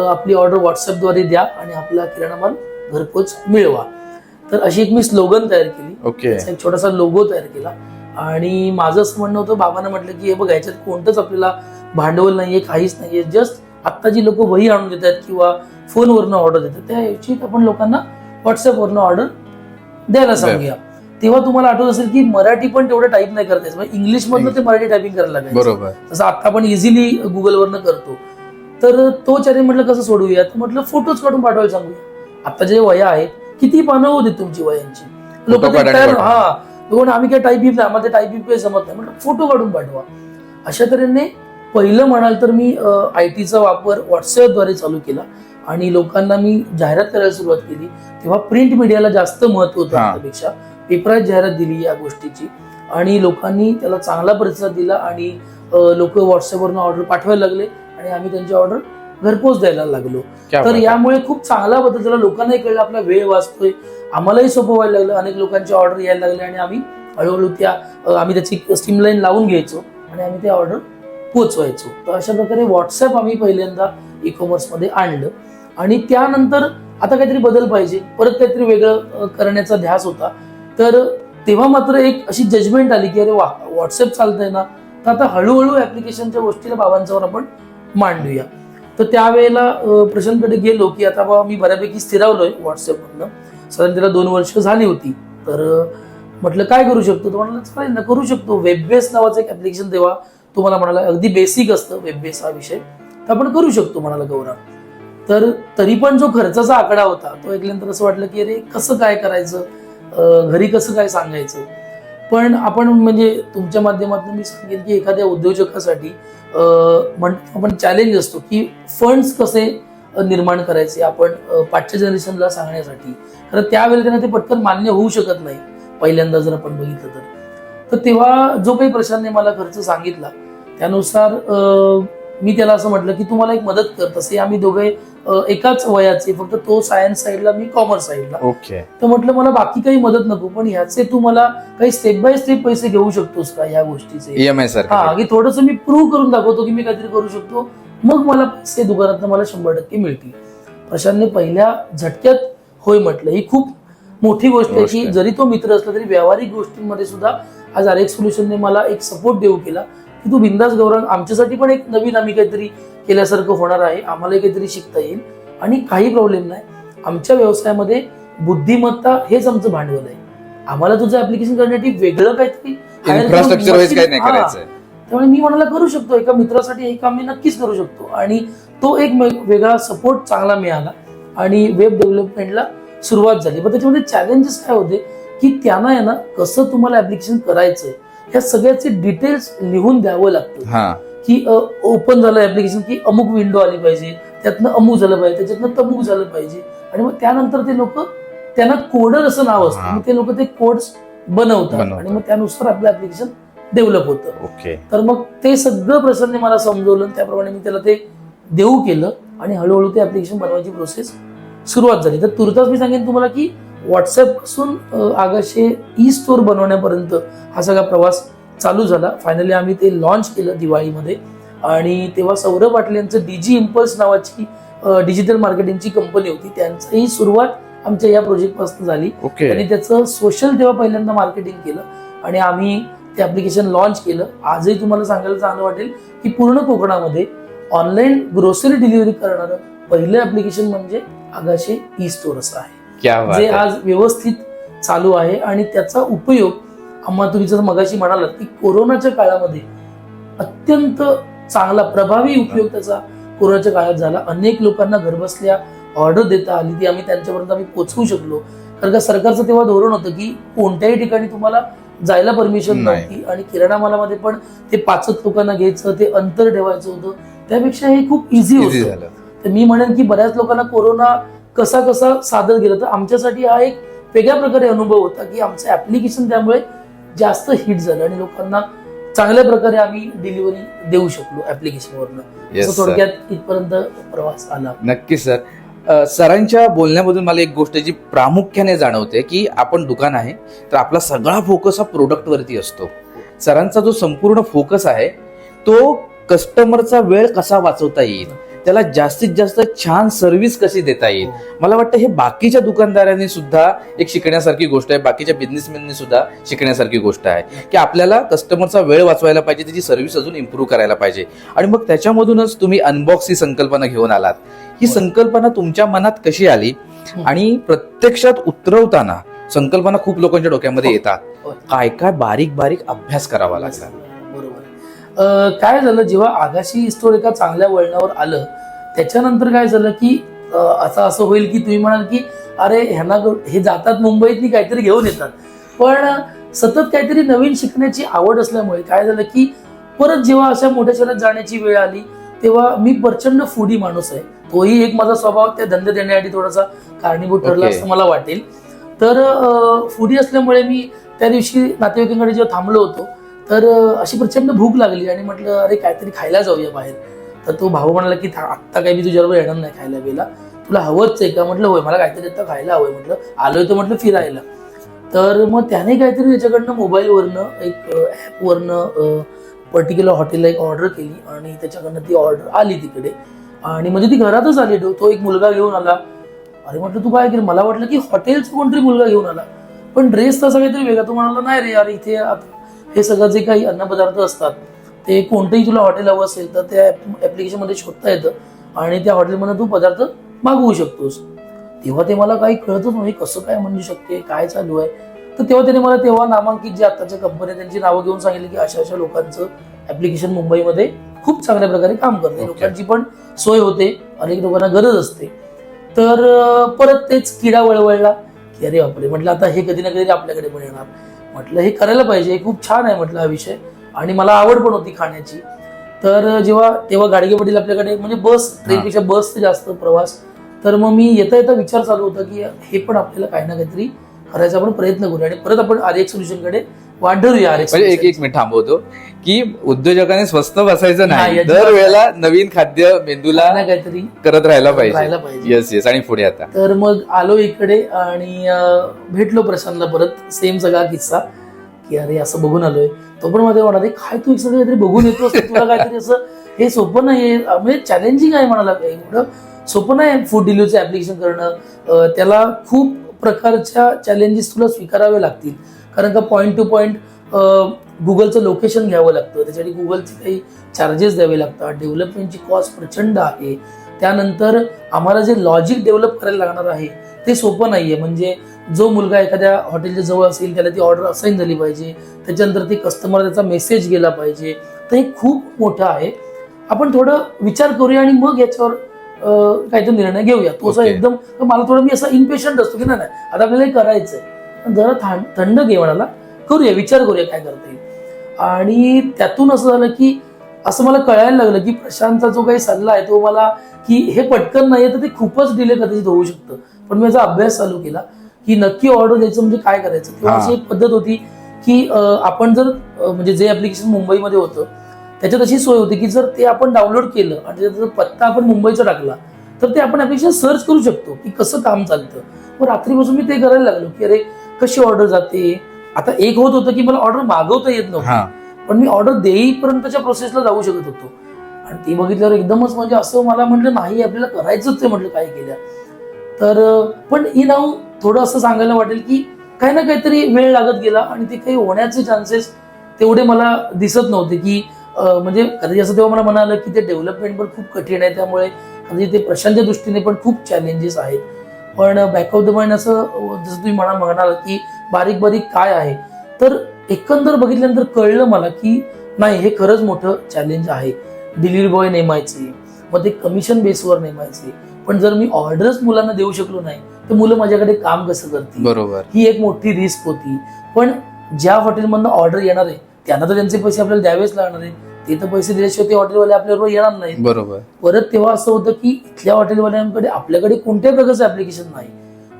Speaker 3: आपली ऑर्डर व्हॉट्सअपद्वारे द्या आणि आपला किराणा माल घरपोच मिळवा. तर अशी एक मी स्लोगन तयार केली, एक छोटासा लोगो तयार केला. आणि माझं असं म्हणणं होतं, बाबांना म्हटलं की हे बघ ह्याच्यात कोणतंच आपल्याला भांडवल नाहीये, काहीच नाहीये, जस्ट आता जी लोक वही आणून देतात किंवा फोनवरनं ऑर्डर देतात त्याऐवजी आपण लोकांना व्हॉट्सअपवरनं ऑर्डर द्यायला सांगूया. तेव्हा तुम्हाला आठवत असेल की मराठी पण तेवढं टाईप नाही करता यायचं, इंग्लिश मधनं ते मराठी टायपिंग करायला लागायचं, जसं आता आपण इझिली गुगलवरनं करतो. तर तो चॅलेंज म्हटलं कसं सोडवूया, तर म्हटलं फोटोज काढून पाठवायला सांगूया. आता जे वया आहेत किती पानं होती तुमची वयांची, लोक आम्ही काय टायपिंग नाही, आम्हाला टायपिंग काही जमत नाही, म्हटलं फोटो काढून पाठवा. अशा तऱ्हेने पहिलं म्हणाल तर मी IT चा वापर व्हॉट्सअपद्वारे चालू केला आणि लोकांना मी जाहिरात करायला सुरुवात केली. तेव्हा प्रिंट मीडियाला जास्त महत्व होतं त्यापेक्षा, पेपरात जाहिरात दिली या गोष्टीची आणि लोकांनी त्याला चांगला प्रतिसाद दिला आणि लोक व्हॉट्सअपवरनं ऑर्डर पाठवायला लागले आणि आम्ही त्यांची ऑर्डर घरपोच द्यायला लागलो. तर यामुळे खूप चांगला बदल झाला. लोकांनाही कळलं आपला वेळ वाचतोय, आम्हालाही सोपं व्हायला लागलं, अनेक लोकांची ऑर्डर यायला लागले आणि आम्ही हळूहळू आम्ही त्याची स्ट्रीमलाईन लावून घ्यायचो आणि आम्ही त्या ऑर्डर पोचवायचो. तर अशा प्रकारे व्हॉट्सअप आम्ही पहिल्यांदा ई कॉमर्समध्ये आणलं आणि त्यानंतर आता काहीतरी बदल पाहिजे, परत काहीतरी वेगळं करण्याचा ध्यास होता. तर तेव्हा मात्र एक अशी जजमेंट आली की अरे वा, व्हॉट्सअप चालतंय ना, तर आता हळूहळू ऍप्लिकेशनच्या गोष्टीला बाबांच्यावर आपण मांडूया. तर त्यावेळेला प्रशांतकडे गेलो की आता बाबा मी बऱ्यापैकी स्थिरावलोय व्हॉट्सअपमधनं, साधारण त्याला 2 वर्ष झाली होती. तर म्हटलं काय करू शकतो, तो म्हणाला चालेल ना, करू शकतो. वेब बेस नावाचं एक ऍप्लिकेशन तेव्हा तुम्हाला म्हणाला, अगदी बेसिक असतं वेब बेस हा विषय, तर आपण करू शकतो म्हणाला गौरव. तर तरी पण जो खर्चाचा आकडा होता तो ऐकल्यानंतर असं वाटलं की अरे कसं काय करायचं, घरी कसं काय सांगायचं. पण आपण म्हणजे तुमच्या माध्यमातून मी सांगेन की एखाद्या उद्योजकासाठी आपण चॅलेंज असतो की फंड्स कसे निर्माण करायचे आपण पाचच्या जनरेशनला सांगण्यासाठी. तर त्यावेळेला त्यांना ते पटकन मान्य होऊ शकत नाही पहिल्यांदा जर आपण बघितलं तर तेव्हा जो काही प्रशांतने मला खर्च सांगितला त्यानुसार मी त्याला असं म्हटलं की तुम्हाला एक मदत कर. तसे आम्ही दोघे एकाच वयाचे, फक्त तो सायन्स साईडला मी कॉमर्स साईडला.
Speaker 2: ओके.
Speaker 3: तर म्हटलं मला बाकी काही मदत नको, पण ह्याचे तू मला काही स्टेप बाय स्टेप पैसे घेऊ शकतोस का या गोष्टीचे.
Speaker 2: EMI सारखं.
Speaker 3: हा, की थोडस मी प्रूव्ह करून दाखवतो की मी काहीतरी करू शकतो, मग मला पैसे दुकानात मला 100% मिळतील. प्रशांतने पहिल्या झटक्यात होय म्हटलं. ही खूप मोठी गोष्ट आहे की जरी तो मित्र असला तरी व्यावहारिक गोष्टींमध्ये सुद्धा आज RX सोल्युशनने मला एक सपोर्ट देऊ केला की तू बिंदास गौरव, आमच्यासाठी पण एक नवीन आम्ही काहीतरी केल्यासारखं होणार आहे, आम्हालाही काहीतरी शिकता येईल आणि काही प्रॉब्लेम नाही. आमच्या व्यवसायामध्ये बुद्धिमत्ता हेच आमचं भांडवल आहे. आम्हाला तुझं ऍप्लिकेशन करण्यासाठी वेगळं काहीतरी
Speaker 2: इन्फ्रास्ट्रक्चर वाईज काही नाही करायचं.
Speaker 3: त्यामुळे मी म्हणाला करू शकतो, एका मित्रासाठी हे काम मी नक्कीच करू शकतो. आणि तो एक वेगळा सपोर्ट चांगला मिळाला आणि वेब डेव्हलपमेंटला सुरुवात झाली. पण त्याच्यामध्ये चॅलेंजेस काय होते की त्यांना आहे ना कसं तुम्हाला ऍप्लिकेशन करायचंय ह्या सगळ्याचे डिटेल्स लिहून द्यावं लागतं. की ओपन झालं ऍप्लिकेशन की अमुक विंडो आली पाहिजे, त्यातनं अमुक झालं पाहिजे, त्याच्यातनं तमुक झालं पाहिजे. आणि मग त्यानंतर ते लोक, त्यांना कोडर असं नाव असतं, मग ते लोक ते कोड्स बनवतात आणि मग त्यानुसार आपलं ऍप्लिकेशन डेव्हलप होतं.
Speaker 2: ओके.
Speaker 3: तर मग ते सगळं प्रशांतने मला समजवलं, त्याप्रमाणे मी त्याला ते देऊ केलं आणि हळूहळू ते ऍप्लिकेशन बनवायची प्रोसेस सुरुवात झाली. तर तुर्तास मी सांगेन तुम्हाला की व्हॉट्सअप पासून आगाशे ई स्टोअर बनवण्यापर्यंत हा सगळा प्रवास चालू झाला. फायनली आम्ही ते लॉन्च केलं दिवाळीमध्ये आणि तेव्हा सौरभ पाटील यांचं DG इम्पल्स नावाची डिजिटल मार्केटिंगची कंपनी होती, त्यांचीही सुरुवात आमच्या या प्रोजेक्ट पासून झाली. आणि त्याचं सोशल तेव्हा पहिल्यांदा मार्केटिंग केलं आणि आम्ही ते ऍप्लिकेशन लॉन्च केलं. आजही तुम्हाला सांगायला चांगलं वाटेल की पूर्ण कोकणामध्ये ऑनलाईन ग्रोसरी डिलिव्हरी करणारं पहिलं ऍप्लिकेशन म्हणजे आगाशे ई स्टोअर असं आहे, जे आज व्यवस्थित चालू आहे. आणि त्याचा उपयोग आम्हाला, तुम्ही जर मगाशी म्हणालात की कोरोनाच्या काळामध्ये अत्यंत चांगला प्रभावी उपयोग त्याचा कोरोनाच्या काळात झाला. अनेक लोकांना घरबसल्या ऑर्डर देता आली, ती आम्ही त्यांच्यापर्यंत आम्ही पोहोचवू शकलो. कारण का सरकारचं तेव्हा धोरण होतं की कोणत्याही ठिकाणी तुम्हाला जायला परमिशन नव्हती आणि किराणा मालामध्ये पण ते 5 लोकांना घ्यायचं, ते अंतर ठेवायचं होतं, त्यापेक्षा हे खूप इझी होतं. तर मी म्हणेन की बऱ्याच लोकांना कोरोना कसा सादर गेला, तर आमच्यासाठी हा एक वेगळ्या प्रकारे अनुभव होता की आमचं ऍप्लिकेशन त्यामुळे जास्त हिट झालं आणि लोकांना चांगल्या प्रकारे आम्ही डिलिव्हरी देऊ शकलो ऍप्लिकेशनवरनं. थोडक्यात इथपर्यंत प्रवास आला.
Speaker 2: नक्की सर. सरांच्या बोलण्यामधून मला एक गोष्ट जी प्रामुख्याने जाणवते की आपण दुकान आहे तर आपला सगळा फोकस हा प्रोडक्ट वरती असतो. सरांचा जो संपूर्ण फोकस आहे तो कस्टमरचा वेळ कसा वाचवता येईल, त्याला जास्तीत जास्त छान सर्व्हिस कशी देता येईल. मला वाटतं हे बाकीच्या दुकानदारांनी सुद्धा एक शिकण्यासारखी गोष्ट आहे, बाकीच्या बिझनेसमॅननी सुद्धा शिकण्यासारखी गोष्ट आहे की आपल्याला कस्टमरचा वेळ वाचवायला पाहिजे, त्याची सर्व्हिस अजून इम्प्रूव्ह करायला पाहिजे. आणि मग त्याच्यामधूनच तुम्ही अनबॉक्स ही संकल्पना घेऊन आलात. ही संकल्पना तुमच्या मनात कशी आली आणि प्रत्यक्षात उतरवताना संकल्पना खूप लोकांच्या डोक्यामध्ये येतात, काय काय बारीक बारीक अभ्यास करावा लागला.
Speaker 3: काय झालं, जेव्हा आगाशी स्टोअर एका चांगल्या वळणावर आलं त्याच्यानंतर काय झालं की असं होईल की तुम्ही म्हणाल की अरे ह्यांना हे जातात मुंबईत काहीतरी घेऊन येतात, पण सतत काहीतरी नवीन शिकण्याची आवड असल्यामुळे काय झालं की परत जेव्हा अशा मोठ्या शहरात जाण्याची वेळ आली तेव्हा मी प्रचंड फूडी माणूस आहे. तोही एक माझा स्वभाव त्या धंदे देण्यासाठी थोडासा कारणीभूत ठरला असं मला वाटेल. तर फूडी असल्यामुळे मी त्या दिवशी नातेवाईकांकडे जेव्हा थांबलो होतो तर अशी प्रचंड भूक लागली आणि म्हटलं अरे काहीतरी खायला जाऊया बाहेर. तर तो भाऊ म्हणाला की आत्ता काही मी तुझ्याबरोबर येणार नाही खायला गेला, तुला हवंच आहे का. म्हटलं होय, मला काहीतरी आता खायला हवंय. म्हटलं आलोय तर म्हटलं फिरायला. तर मग त्याने काहीतरी त्याच्याकडनं मोबाईलवरनं एक ऍपवरनं पर्टिक्युलर हॉटेलला एक ऑर्डर केली आणि त्याच्याकडनं ती ऑर्डर आली तिकडे आणि म्हणजे ती घरातच आली. तो एक मुलगा घेऊन आला. अरे म्हटलं तू काय केलं? मला वाटलं की हॉटेलचा कोणतरी मुलगा घेऊन आला, पण ड्रेस तसा काहीतरी वेगळा. तो म्हणाला नाही रे यार, इथे हे सगळं जे काही अन्नपदार्थ असतात ते कोणतंही तुला हॉटेल हवं असेल तर त्या ऍप्लिकेशनमध्ये शोधता येतं आणि त्या हॉटेलमध्ये तू पदार्थ मागवू शकतोस. तेव्हा ते मला काही कळतच नाही, कसं काय म्हणजे शक्य आहे, काय चालू आहे. तर तेव्हा त्याने मला तेव्हा नामांकित जे आताच्या कंपन्या त्यांची नावं घेऊन सांगितली की अशा अशा लोकांचं ऍप्लिकेशन मुंबईमध्ये खूप चांगल्या प्रकारे काम करते. लोकांची पण सोय होते, अनेक लोकांना गरज असते. तर परत तेच किडा वळवळला की अरे बापरे, म्हटलं आता हे कधी ना कधी आपल्याकडे पण येणार. म्हटलं हे करायला पाहिजे, हे खूप छान आहे म्हटलं हा विषय आणि मला आवड पण होती खाण्याची. तर तेव्हा गाडगे पाटील आपल्याकडे म्हणजे बस, ट्रेनपेक्षा बसचा जास्त प्रवास. तर मग मी येता येता विचार चालू होता की हे पण आपल्याला काही ना काहीतरी करायचा आपण प्रयत्न करूया आणि परत आपण आरएक्स सोल्युशनकडे वाट धरूया.
Speaker 2: म्हणजे एक मिनिट थांबवतो की उद्योजकांनी स्वस्त बसायचं नाही,
Speaker 3: नाही,
Speaker 2: दरवेळेला नवीन खाद्य मेंदूला
Speaker 3: काहीतरी
Speaker 2: करत राहायला पाहिजे. येस. आणि पुढे आता
Speaker 3: तर मग आलो इकडे आणि भेटलो प्रशांतला परत. सेम सगळा किस्सा की अरे असं बघून आलोय. तो पण मध्ये म्हणाले काय तू सगळं काहीतरी बघून येतोस, तुला काहीतरी असं हे सोपं नाही, म्हणजे चॅलेंजिंग आहे म्हणाला. एवढं सोपं नाही फूड डिलिव्हरीचं ऍप्लिकेशन करणं. त्याला खूप प्रकारच्या चॅलेंजेस तुला स्वीकारावे लागतील, कारण का पॉईंट टू पॉईंट गुगलचं लोकेशन घ्यावं लागतं, त्याच्यासाठी गुगलचे काही चार्जेस द्यावे लागतात, डेव्हलपमेंटची कॉस्ट प्रचंड आहे. त्यानंतर आम्हाला जे लॉजिक डेव्हलप करायला लागणार आहे ते सोपं नाहीये. म्हणजे जो मुलगा एखाद्या हॉटेलच्या जवळ असेल त्याला ती ऑर्डर असाईन झाली पाहिजे, त्याच्यानंतर ते कस्टमर त्याचा मेसेज गेला पाहिजे. तर हे खूप मोठं आहे. आपण थोडं विचार करूया आणि मग याच्यावर काहीतरी निर्णय घेऊया. तो असा एकदम मला थोडं मी असा इम्पेशंट असतो की नाही आता आपल्याला हे करायचंय, जरा थंड घे म्हणाला, करूया, विचार करूया काय करता येईल. आणि त्यातून असं झालं की असं मला कळायला लागलं की प्रशांतचा जो काही सल्ला आहे तो मला की हे पटकन नाहीये तर ते खूपच डिले कदाचित होऊ शकतं. पण मी याचा अभ्यास चालू केला की नक्की ऑर्डर द्यायचं म्हणजे काय करायचं. किंवा अशी एक पद्धत होती की आपण जर म्हणजे जे ऍप्लिकेशन मुंबईमध्ये होतं त्याच्यात अशी सोय होती की जर ते आपण डाउनलोड केलं आणि त्याचा पत्ता आपण मुंबईचा टाकला तर ते आपण ऍप्लिकेशन सर्च करू शकतो की कसं काम चालतं. मग रात्रीपासून मी ते करायला लागलो की अरे कशी ऑर्डर जाते. आता एक होत होतं की मला ऑर्डर मागवता येत नव्हतं, पण मी ऑर्डर देईपर्यंतच्या प्रोसेसला जाऊ शकत होतो. आणि ती बघितल्यावर एकदमच म्हणजे असं मला म्हटलं नाही आपल्याला करायचंच आहे. म्हटलं काय केल्या तर पण ही नाव थोडं असं सांगायला वाटेल की काही ना काहीतरी वेळ लागत गेला आणि ते काही होण्याचे चान्सेस तेवढे मला दिसत नव्हते की म्हणजे कधी असं तेव्हा मला म्हणालं की ते डेव्हलपमेंट पण खूप कठीण आहे, त्यामुळे कधी ते प्रशांतच्या दृष्टीने पण खूप चॅलेंजेस आहेत. पण बॅक ऑफ द माइंड असं जसं तुम्ही म्हणाल की बारीक बारीक काय आहे, तर एकंदर बघितल्यानंतर कळलं मला की नाही हे खरंच मोठं चॅलेंज आहे. डिलिव्हरी बॉय नेमायचे, मग ते कमिशन बेसवर नेमायचे, पण जर मी ऑर्डर्स मुलांना देऊ शकलो नाही तर मुलं माझ्याकडे काम कसं करतील.
Speaker 2: बरोबर,
Speaker 3: ही एक मोठी रिस्क होती. पण ज्या हॉटेलमधनं ऑर्डर येणार आहे त्यांना तर त्यांचे पैसे आपल्याला द्यावेच लागणार आहे. ते तर पैसे दिल्याशिवाय ते हॉटेलवाले आपल्याबरोबर येणार नाही.
Speaker 2: बरोबर.
Speaker 3: परत तेव्हा असं होतं की इथल्या हॉटेलवाल्यांकडे आपल्याकडे कोणत्याही प्रकारचं ऍप्लिकेशन नाही.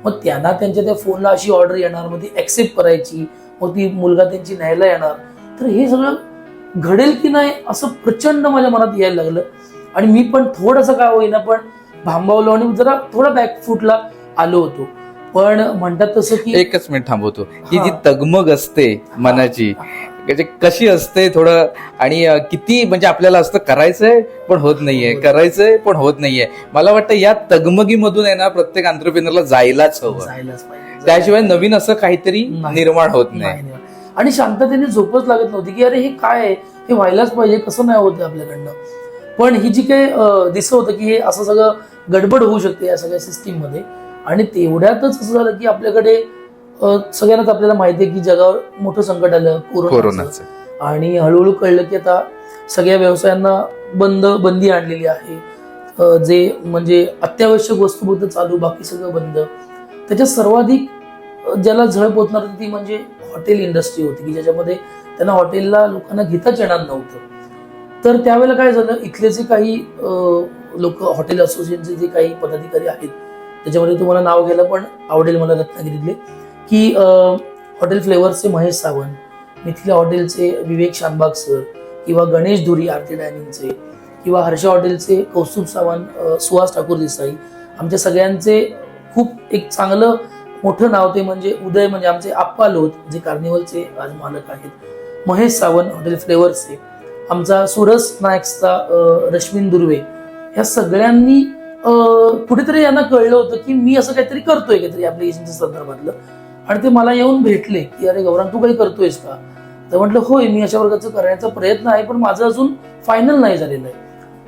Speaker 3: मग त्यांना त्यांच्या त्या फोनला अशी ऑर्डर येणार, मग ती ऍक्सेप्ट करायची, मग ती मुलगा त्यांची न्यायला येणार. तर हे सगळं घडेल की नाही असं प्रचंड माझ्या मनात यायला लागलं. आणि मी पण थोडंसं काय होईना पण भांबावलो आणि जरा थोडा बॅकफुटला आलो होतो. पण म्हणतात तसं की
Speaker 2: एकच मिनिट थांबवतो की जी तगमग असते मनाची कशी असते थोडं, आणि किती म्हणजे आपल्याला असतं करायचंय पण होत नाहीये, करायचंय पण होत नाहीये. मला वाटतं या तगमगीमधून आहे ना प्रत्येक एंटरप्रेन्योरला जायलाच हवं, त्याशिवाय नवीन असं काहीतरी निर्माण होत नाही.
Speaker 3: आणि शांततेने झोपच लागत नव्हती की अरे हे काय आहे, हे व्हायलाच पाहिजे, कसं नाही होतं आपल्याकडनं. पण ही जी काही दिसत होतं की हे असं सगळं गडबड होऊ शकते या सगळ्या सिस्टीम मध्ये. आणि तेवढ्यातच असं झालं की आपल्याकडे सगळ्यांनाच आपल्याला माहिती आहे की जगावर मोठं संकट आलं कोरोनाचं. आणि हळूहळू कळलं की आता सगळ्या व्यवसायांना बंदी आणलेली आहे. जे म्हणजे अत्यावश्यक वस्तू फक्त चालू, बाकी सगळं बंद. त्याच्यात सर्वाधिक ज्याला झळ पोचणार ती म्हणजे हॉटेल इंडस्ट्री होती की ज्याच्यामध्ये त्यांना हॉटेलला लोकांना घेताच येणार नव्हतं. तर त्यावेळेला काय झालं, इथले जे काही लोक हॉटेल असोसिएशनचे जे काही पदाधिकारी आहेत त्याच्यामध्ये तुम्हाला नाव घ्यायला पण आवडेल मला रत्नागिरीतले, की हॉटेल फ्लेवर्सचे महेश सावंत, मिथिला हॉटेलचे विवेक शानबाग सर, किंवा गणेश धुरी आरती डायनिंगचे, किंवा हर्षा हॉटेलचे कौस्तुभ सावंत, सुहास ठाकूर देसाई, आमच्या सगळ्यांचे खूप एक चांगलं मोठं नाव ते म्हणजे उदय, म्हणजे आमचे आप्पा लोध जे कार्निवलचे आज मालक आहेत, महेश सावंत हॉटेल फ्लेवर्सचे, आमचा सुरस स्नॅक्सचा रश्मीन दुर्वे, ह्या सगळ्यांनी कुठेतरी यांना कळलं होतं की मी असं काहीतरी करतोय काहीतरी ऍप्लिकेशनच्या संदर्भातलं, आणि ते मला येऊन भेटले की अरे गौरांग तू काही करतोयस का? तर म्हटलं होय, मी अशा प्रकारचं करण्याचा प्रयत्न आहे, पण माझं अजून फायनल नाही झालेलं आहे.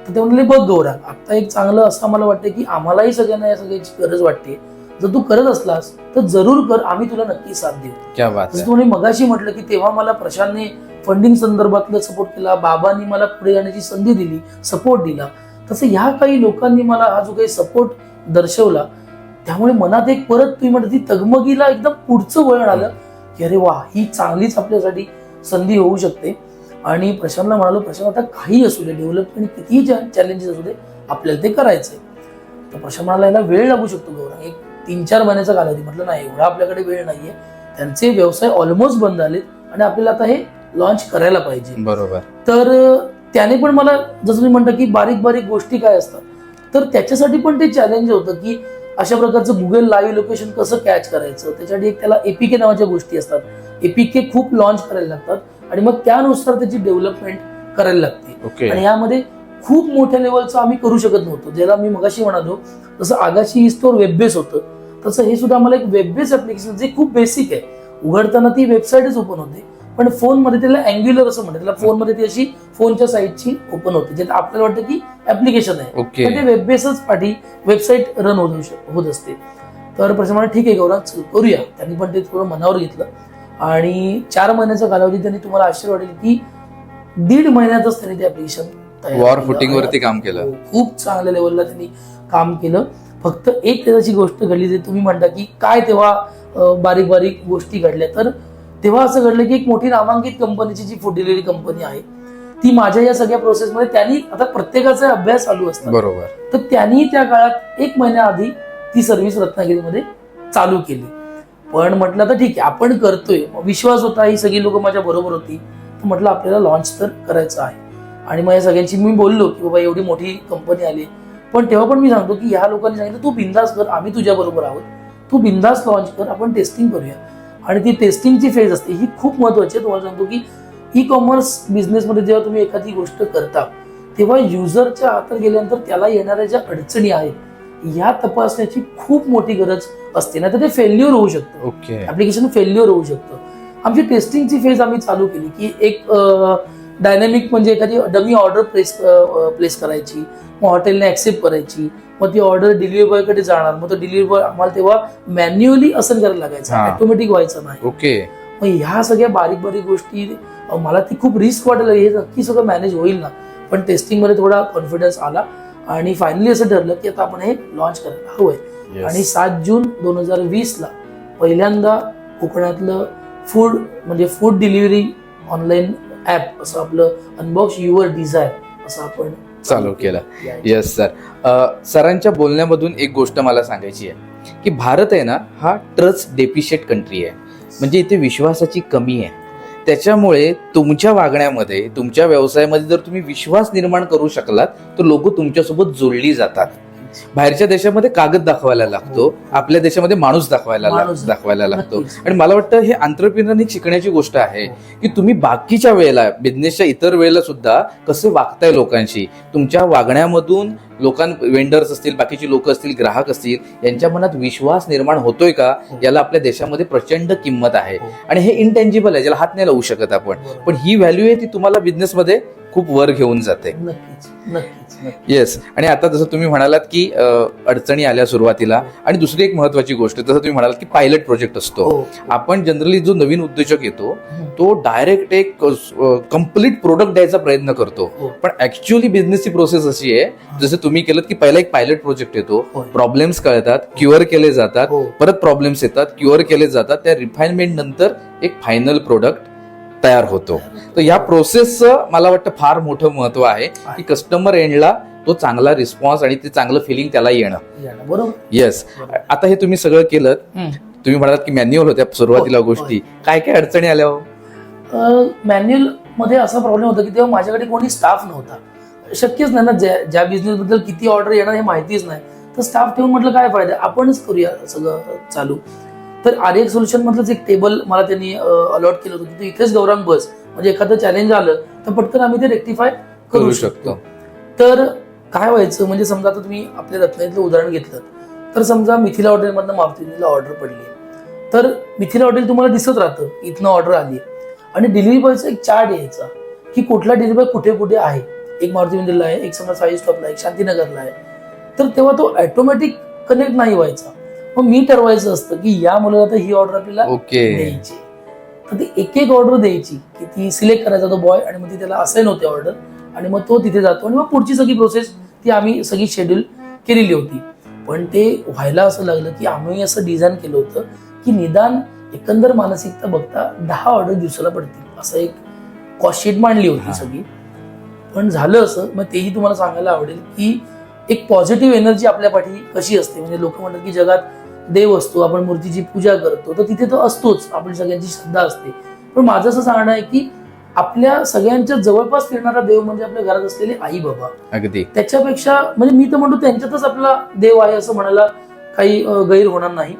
Speaker 3: तर ते म्हणाले बघ गौरांग, आता एक चांगलं असं आम्हाला वाटतं की आम्हालाही सगळ्यांना या सगळ्याची गरज वाटते, जर तू करत असलास तर जरूर कर, आम्ही तुला नक्की साथ देऊ.
Speaker 2: क्या बात आहे.
Speaker 3: जसं तुम्ही मगाशी म्हटलं की तेव्हा मला प्रशांतने फंडिंग संदर्भातलं सपोर्ट केला, बाबांनी मला पुढे जाण्याची संधी दिली, सपोर्ट दिला, तसं ह्या काही लोकांनी मला हा जो काही सपोर्ट दर्शवला, त्यामुळे मनात एक परत तुम्ही म्हणता ती तगमगीला एकदम पुढचं वळण आलं की अरे वा, ही चांगलीच आपल्यासाठी संधी होऊ शकते. आणि प्रशांतला म्हणालो, प्रशांत आता काही असू दे, डेव्हलपमेंट कितीही चॅलेंजेस असू दे, आपल्याला ते करायचंय. तर प्रशांत म्हणाला याला वेळ लागू शकतो गौरव, एक 3-4 महिन्याचा कालावधी. म्हटलं नाही, एवढा आपल्याकडे वेळ नाहीये, त्यांचे व्यवसाय ऑलमोस्ट बंद झालेत आणि आपल्याला आता हे लॉन्च करायला पाहिजे.
Speaker 2: बरोबर.
Speaker 3: तर त्याने पण मला, जसं मी म्हणतो की बारीक बारीक गोष्टी काय असतात, तर त्याच्यासाठी पण ते चॅलेंज होतं की अशा प्रकारचं गुगल लाईव्ह लोकेशन कसं कॅच करायचं. त्याच्यासाठी एक त्याला एपीके नावाच्या गोष्टी असतात, एपीके खूप लॉन्च करायला लागतात आणि मग त्यानुसार त्याची डेव्हलपमेंट करायला लागते. आणि यामध्ये खूप मोठ्या लेवलचं आम्ही करू शकत नव्हतो, ज्याला मी मगाशी म्हणालो जसं आगाशी स्टोअर वेब बेस होतं, तसं हे सुद्धा आम्हाला एक वेब बेस ऍप्लिकेशन जे खूप बेसिक आहे. उघडताना ती वेबसाईटच ओपन होते, पण फोनमध्ये त्याला अँग्युलर असं म्हणतात, त्याला फोनमध्ये ती अशी फोनच्या साईटची ओपन होते, जे आपल्याला वाटतं की ऍप्लिकेशन आहे, पण ते वेब बेसच पाठी वेबसाईट रन होत असते. तर प्रशांत ठीक आहे गौरव, करूया. त्यांनी पण ते थोडं मनावर घेतलं आणि 4 महिन्याचा कालावधी त्यांनी, तुम्हाला आश्चर्य वाटेल की 1.5 महिन्यातच त्यांनी ते ऍप्लिकेशन
Speaker 2: वॉर फुटिंग वरती काम केलं.
Speaker 3: खूप चांगल्या लेवलला त्यांनी काम केलं. फक्त एक त्याची गोष्ट घडली, जे तुम्ही म्हणता की काय तेव्हा बारीक बारीक गोष्टी घडल्या, तर तेव्हा असं घडलं की एक मोठी नामांकित कंपनीची जी फूड डिलिव्हरी कंपनी आहे, ती माझ्या या सगळ्या प्रोसेसमध्ये, त्यांनी आता प्रत्येकाचा अभ्यास चालू असतो
Speaker 2: बरोबर,
Speaker 3: तर त्यांनी त्या काळात 1 महिन्याआधी ती सर्व्हिस रत्नागिरीमध्ये चालू केली. पण म्हटलं तर ठीक आहे, आपण करतोय, विश्वास होता, ही सगळी लोक माझ्या बरोबर होती, तर म्हटलं आपल्याला लॉन्च तर करायचं आहे. आणि मग या सगळ्यांची मी बोललो की बाबा एवढी मोठी कंपनी आली, पण तेव्हा पण मी सांगतो की ह्या लोकांनी सांगितलं तू बिंदास कर, आम्ही तुझ्या बरोबर आहोत, तू बिंदास लॉन्च कर, आपण टेस्टिंग करूया. आणि ती टेस्टिंगची फेज असते, ही खूप महत्वाची आहे. तुम्हाला सांगतो की ई कॉमर्स बिझनेसमध्ये जेव्हा तुम्ही एखादी गोष्ट करता, तेव्हा युजरच्या हातात गेल्यानंतर त्याला येणाऱ्या ज्या अडचणी आहेत या तपासण्याची खूप मोठी गरज असते, नाही तर ते फेल्युअर होऊ शकतं, ऍप्लिकेशन फेल्युअर होऊ शकतं. आमची टेस्टिंगची फेज आम्ही चालू केली की एक डायनॅमिक म्हणजे एखादी डमी ऑर्डर प्लेस करायची, मग हॉटेलने ऍक्सेप्ट करायची, मग ती ऑर्डर डिलिव्हरी बॉयकडे जाणार, मग तो डिलिव्हरी बॉय आम्हाला तेव्हा मॅन्युअली असं करायला लागायचं, ऑटोमॅटिक व्हायचं नाही. मग ह्या सगळ्या बारीक बारीक गोष्टी मला ती खूप रिस्क वाटायला, हे नक्की सगळं मॅनेज होईल ना, पण टेस्टिंग मध्ये थोडा कॉन्फिडन्स आला आणि फायनली असं ठरलं की आता आपण हे लॉन्च करायला हवंय. आणि 7 जून 2020 पहिल्यांदा कोकणातलं फूड म्हणजे फूड डिलिव्हरी ऑनलाईन ऍप असं आपलं अनबॉक्स युअर डिझायर असं आपण
Speaker 2: चालू केलं. Yes sir. सरांच्या बोलण्यामधून एक गोष्ट मला सांगायची आहे की भारत आहे ना, हा ट्रस्ट डेफिशिएंट कंट्री आहे, म्हणजे इथे विश्वासाची कमी आहे. त्याच्यामुळे तुमच्या वागण्यामध्ये, तुमच्या व्यवसायामध्ये जर तुम्ही विश्वास निर्माण करू शकलात तर लोक तुमच्यासोबत जोडली जातात. बाहेरच्या देशामध्ये कागद दाखवायला लागतो, आपल्या देशामध्ये माणूस दाखवायला लागतो. आणि मला वाटतं हे एंटरप्रेन्योरनी शिकण्याची गोष्ट आहे की तुम्ही बाकीच्या वेळेला, बिझनेसच्या इतर वेळेला सुद्धा कसे वागताय लोकांशी, तुमच्या वागण्यामधून वेंडर्स असतील, बाकीची लोक असतील, ग्राहक असतील, यांच्या मनात विश्वास निर्माण होतोय का, याला आपल्या देशामध्ये प्रचंड किंमत आहे. आणि हे इंटेंजिबल आहे, ज्याला हात नाही लावू शकत आपण, पण ही व्हॅल्यू आहे ती तुम्हाला बिझनेसमध्ये खूप वर घेऊन जाते. येस. आणि आता जसं तुम्ही म्हणालात की अडचणी आल्या सुरुवातीला, आणि दुसरी एक महत्वाची गोष्ट जसं तुम्ही म्हणालात की पायलट प्रोजेक्ट असतो. आपण जनरली जो नवीन उद्योजक येतो तो डायरेक्ट एक कम्प्लीट प्रोडक्ट द्यायचा प्रयत्न करतो, पण ऍक्च्युअली बिझनेसची प्रोसेस अशी आहे, जसं तुम्ही केलं की पहिला एक पायलट प्रोजेक्ट येतो, प्रॉब्लेम्स कळतात, क्युअर केले जातात, परत प्रॉब्लेम्स येतात, क्युअर केले जातात, त्या रिफाईनमेंट नंतर एक फायनल प्रोडक्ट तयार होतो. तर या प्रोसेसचं मला वाटतं फार मोठं महत्व आहे की कस्टमर एंडला तो चांगला रिस्पॉन्स आणि ते चांगलं फिलिंग त्याला येणं. बरोबर. येस. आता हे तुम्ही सगळं केलं, तुम्ही म्हणालात की मॅन्युअल होत्या सुरुवातीला गोष्टी, काय काय अडचणी आल्या?
Speaker 3: मॅन्युअल मध्ये असा प्रॉब्लेम होता की तेव्हा माझ्याकडे कोणी स्टाफ नव्हता, शक्यच नाही ना, ज्या बिझनेस बद्दल किती ऑर्डर येणार हे माहितीच नाही, तर स्टाफ ठेवून म्हटलं काय फायदा, आपणच करूया सगळं चालू. तर आर्यक सोल्युशन मधलंच एक टेबल मला त्यांनी अलॉट केलं होतं की तू इथेच गौरांग बस, म्हणजे एखादं चॅलेंज आलं तर पटकन आम्ही ते रेक्टिफाय
Speaker 2: करू
Speaker 3: करू
Speaker 2: शकतो.
Speaker 3: शकतो. तर काय व्हायचं म्हणजे समजा आता तुम्ही आपल्या रत्नागिरीतलं उदाहरण घेतलं तर समजा मिथिला हॉटेलमधनं मारुतीला ऑर्डर पडली, तर मिथिला हॉटेल तुम्हाला दिसत राहतं इथनं ऑर्डर आली आणि डिलिव्हरी बॉयचा एक चार्ट यायचा की कुठला डिलिव्हरी बॉय कुठे कुठे आहे. एक मारुती मंदिरला आहे, एक समजा साई स्टॉपला आहे, एक शांतीनगरला आहे. तर तेव्हा तो ऑटोमॅटिक कनेक्ट नाही व्हायचा. मग मी ठरवायचं असतं की या मुलाला तर ही ऑर्डर आपल्याला द्यायची, तर ती एक एक ऑर्डर द्यायची की ती सिलेक्ट करायचा तो बॉय आणि मग ती त्याला असाइन होते ऑर्डर आणि मग तो तिथे जातो आणि मग पुढची सगळी प्रोसेस ती आम्ही सगळी शेड्यूल केलेली होती. पण ते व्हायला असं लागलं की आम्ही असं डिझाईन केलं होतं की निदान एकंदर मानसिकता बघता 10 ऑर्डर दिवसाला पडतील असं एक कॉस्ट शीट मांडली होती सगळी. पण झालं असं, मग तेही तुम्हाला सांगायला आवडेल की एक पॉझिटिव्ह एनर्जी आपल्या पाठी कशी असते. म्हणजे लोक म्हणतात की जगात देव असतो, आपण मूर्तीची पूजा करतो, तर तिथे तो असतोच, आपली सगळ्यांची श्रद्धा असते. पण माझं असं सांगणं आहे की आपल्या सगळ्यांच्या जवळपास फिरणारा देव म्हणजे आपल्या घरात असलेले आई बाबा.
Speaker 2: अगदी
Speaker 3: त्याच्यापेक्षा म्हणजे मी तर म्हणतो त्यांच्यातच आपला देव आहे असं म्हणायला काही गैर होणार नाही.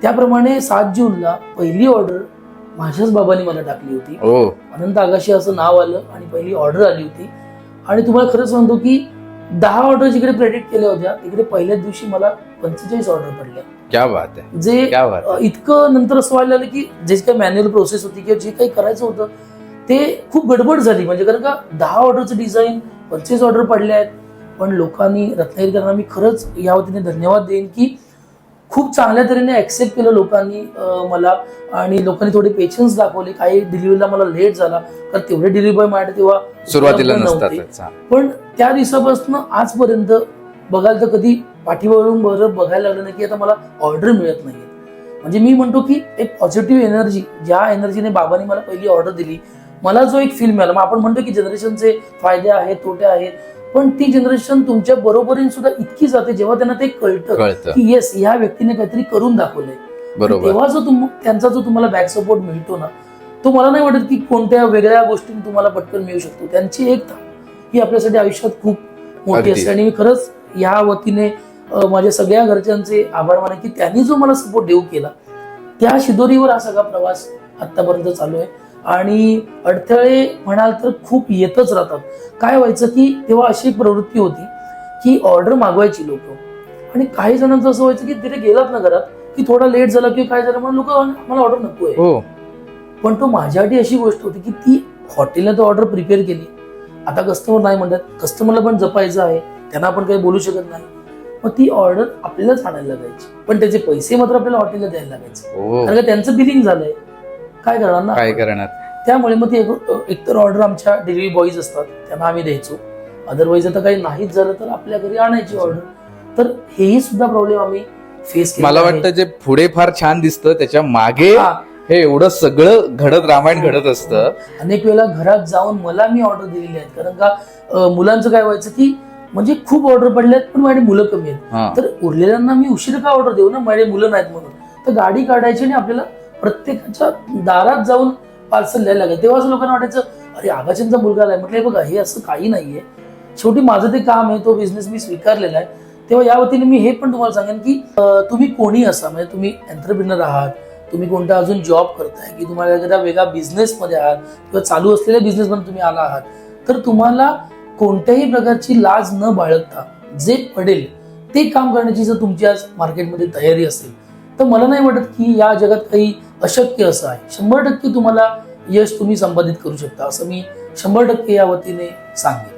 Speaker 3: त्याप्रमाणे 7 जूनला पहिली ऑर्डर माझ्याच बाबांनी मला टाकली होती. अनंत आगाशे असं नाव आलं आणि पहिली ऑर्डर आली होती. आणि तुम्हाला खरंच म्हणतो की 10 ऑर्डर जिकडे प्रेडिक्ट केल्या होत्या तिकडे पहिल्याच दिवशी मला 45 ऑर्डर पडल्या.
Speaker 2: क्या बात आहे.
Speaker 3: जे
Speaker 2: क्या बात आहे.
Speaker 3: इतकं नंतर असं व्हायला लागलं की जे काही मॅन्युअल प्रोसेस होती किंवा जे काही करायचं होतं ते खूप गडबड झाली. म्हणजे कारण का 10 ऑर्डरचं डिझाईन 25 ऑर्डर पडल्या आहेत. पण लोकांनी, रत्नागिरीकरांना मी खरंच या वतीने धन्यवाद देईन की खूप चांगल्या तऱ्हेने ऍक्सेप्ट केलं लोकांनी मला, आणि लोकांनी थोडे पेशन्स दाखवले. काही डिलिव्हरीला मला लेट झाला कारण तेवढे डिलिव्हरी बॉय माझ्या तेव्हा
Speaker 2: सुरुवातीला
Speaker 3: नव्हते.
Speaker 2: नसतात.
Speaker 3: पण त्या दिवसापासून आजपर्यंत बघायला तर कधी पाठीवरून बरं बघायला लागलं नाही की आता मला ऑर्डर मिळत नाहीये. म्हणजे मी म्हणतो की एक पॉझिटिव्ह एनर्जी, ज्या एनर्जीने बाबांनी मला पहिली ऑर्डर दिली, मला जो एक फील मिळाला. मग आपण म्हणतो की जनरेशनचे फायदे आहेत, तोटे आहेत, पण ती जनरेशन तुमच्या बरोबरीने सुद्धा इतकी जाते जेव्हा त्यांना ते कळतं की येस ह्या व्यक्तीने काहीतरी करून दाखवलंय. तेव्हा जो त्यांचा जो तुम्हाला बॅक सपोर्ट मिळतो ना, तो मला नाही वाटत की कोणत्या वेगळ्या गोष्टीने तुम्हाला पटकन मिळू शकतो. त्यांची एकता ही आपल्यासाठी आयुष्यात खूप मोठी असते. आणि मी खरंच या वतीने माझ्या सगळ्या घरच्यांचे आभार माने की त्यांनी जो मला सपोर्ट देऊ केला, त्या शिदोरीवर हा सगळा प्रवास आतापर्यंत चालू आहे. आणि अडथळे म्हणाल तर खूप येतच राहतात. काय व्हायचं की तेव्हा अशी एक प्रवृत्ती होती की ऑर्डर मागवायची लोक, आणि काही जणांचं असं व्हायचं की तिथे गेलात ना घरात की थोडा लेट झाला किंवा काय झालं म्हणून लोक मला ऑर्डर नको आहे. पण तो माझ्यासाठी अशी गोष्ट होती की ती हॉटेलने तो ऑर्डर प्रिपेअर केली. आता कस्टमर नाही म्हणतात, कस्टमरला पण जपायचं आहे, त्यांना आपण काही बोलू शकत नाही. मग ती ऑर्डर आपल्यालाच आणायला लागायची, पण त्याचे पैसे मात्र आपल्याला हॉटेलला द्यायला लागायचे. कारण का त्यांचं बिलिंग झालंय, काय करणार ना, काय करणार. त्यामुळे मग ती एकतर ऑर्डर आमच्या डिलिव्हरी बॉईज असतात त्यांना आम्ही द्यायचो, अदरवाईज आता काही नाहीच झालं तर आपल्या घरी आणायची ऑर्डर. तर हेही सुद्धा प्रॉब्लेम आम्ही फेस केला.
Speaker 2: मला वाटतं जे पुढे फार छान दिसतं त्याच्या मागे हे एवढं सगळं रामायण घडत असतं.
Speaker 3: अनेक वेळेला घरात जाऊन मला मी ऑर्डर दिलेली आहेत. कारण का मुलांचं काय व्हायचं की म्हणजे खूप ऑर्डर पडल्यात पण माझी मुलं कमी आहेत, तर उरलेल्यांना मी उशीर का ऑर्डर देऊ ना, माझे मुलं नाहीत म्हणून. तर गाडी काढायची आणि आपल्याला प्रत्येकाच्या दारात जाऊन पार्सल द्यायला लागेल. तेव्हा असं लोकांना वाटायचं अरे आगाशांचा मुलगा आलाय. म्हटलं बघा हे असं काही नाहीये, शेवटी माझं ते काम आहे, तो बिझनेस मी स्वीकारलेला आहे. तेव्हा या वतीने मी हे पण तुम्हाला सांगेन की तुम्ही कोणी असा, म्हणजे तुम्ही एंटरप्रिनर आहात, तुम्ही कोणता अजून जॉब करताय की तुम्हाला एखाद्या वेगळ्या बिझनेसमध्ये आहात किंवा चालू असलेल्या बिझनेसमध्ये तुम्ही आला आहात, तर तुम्हाला कोणत्याही प्रकारची लाज न बाळगता जे पडेल ते काम करण्याची जर तुमची आज मार्केटमध्ये तयारी असेल तर मला नाही वाटत की या जगात काही अशक्य असं आहे. 100% तुम्हाला यश तुम्ही संपादित करू शकता असं मी 100% या वतीने सांगेन.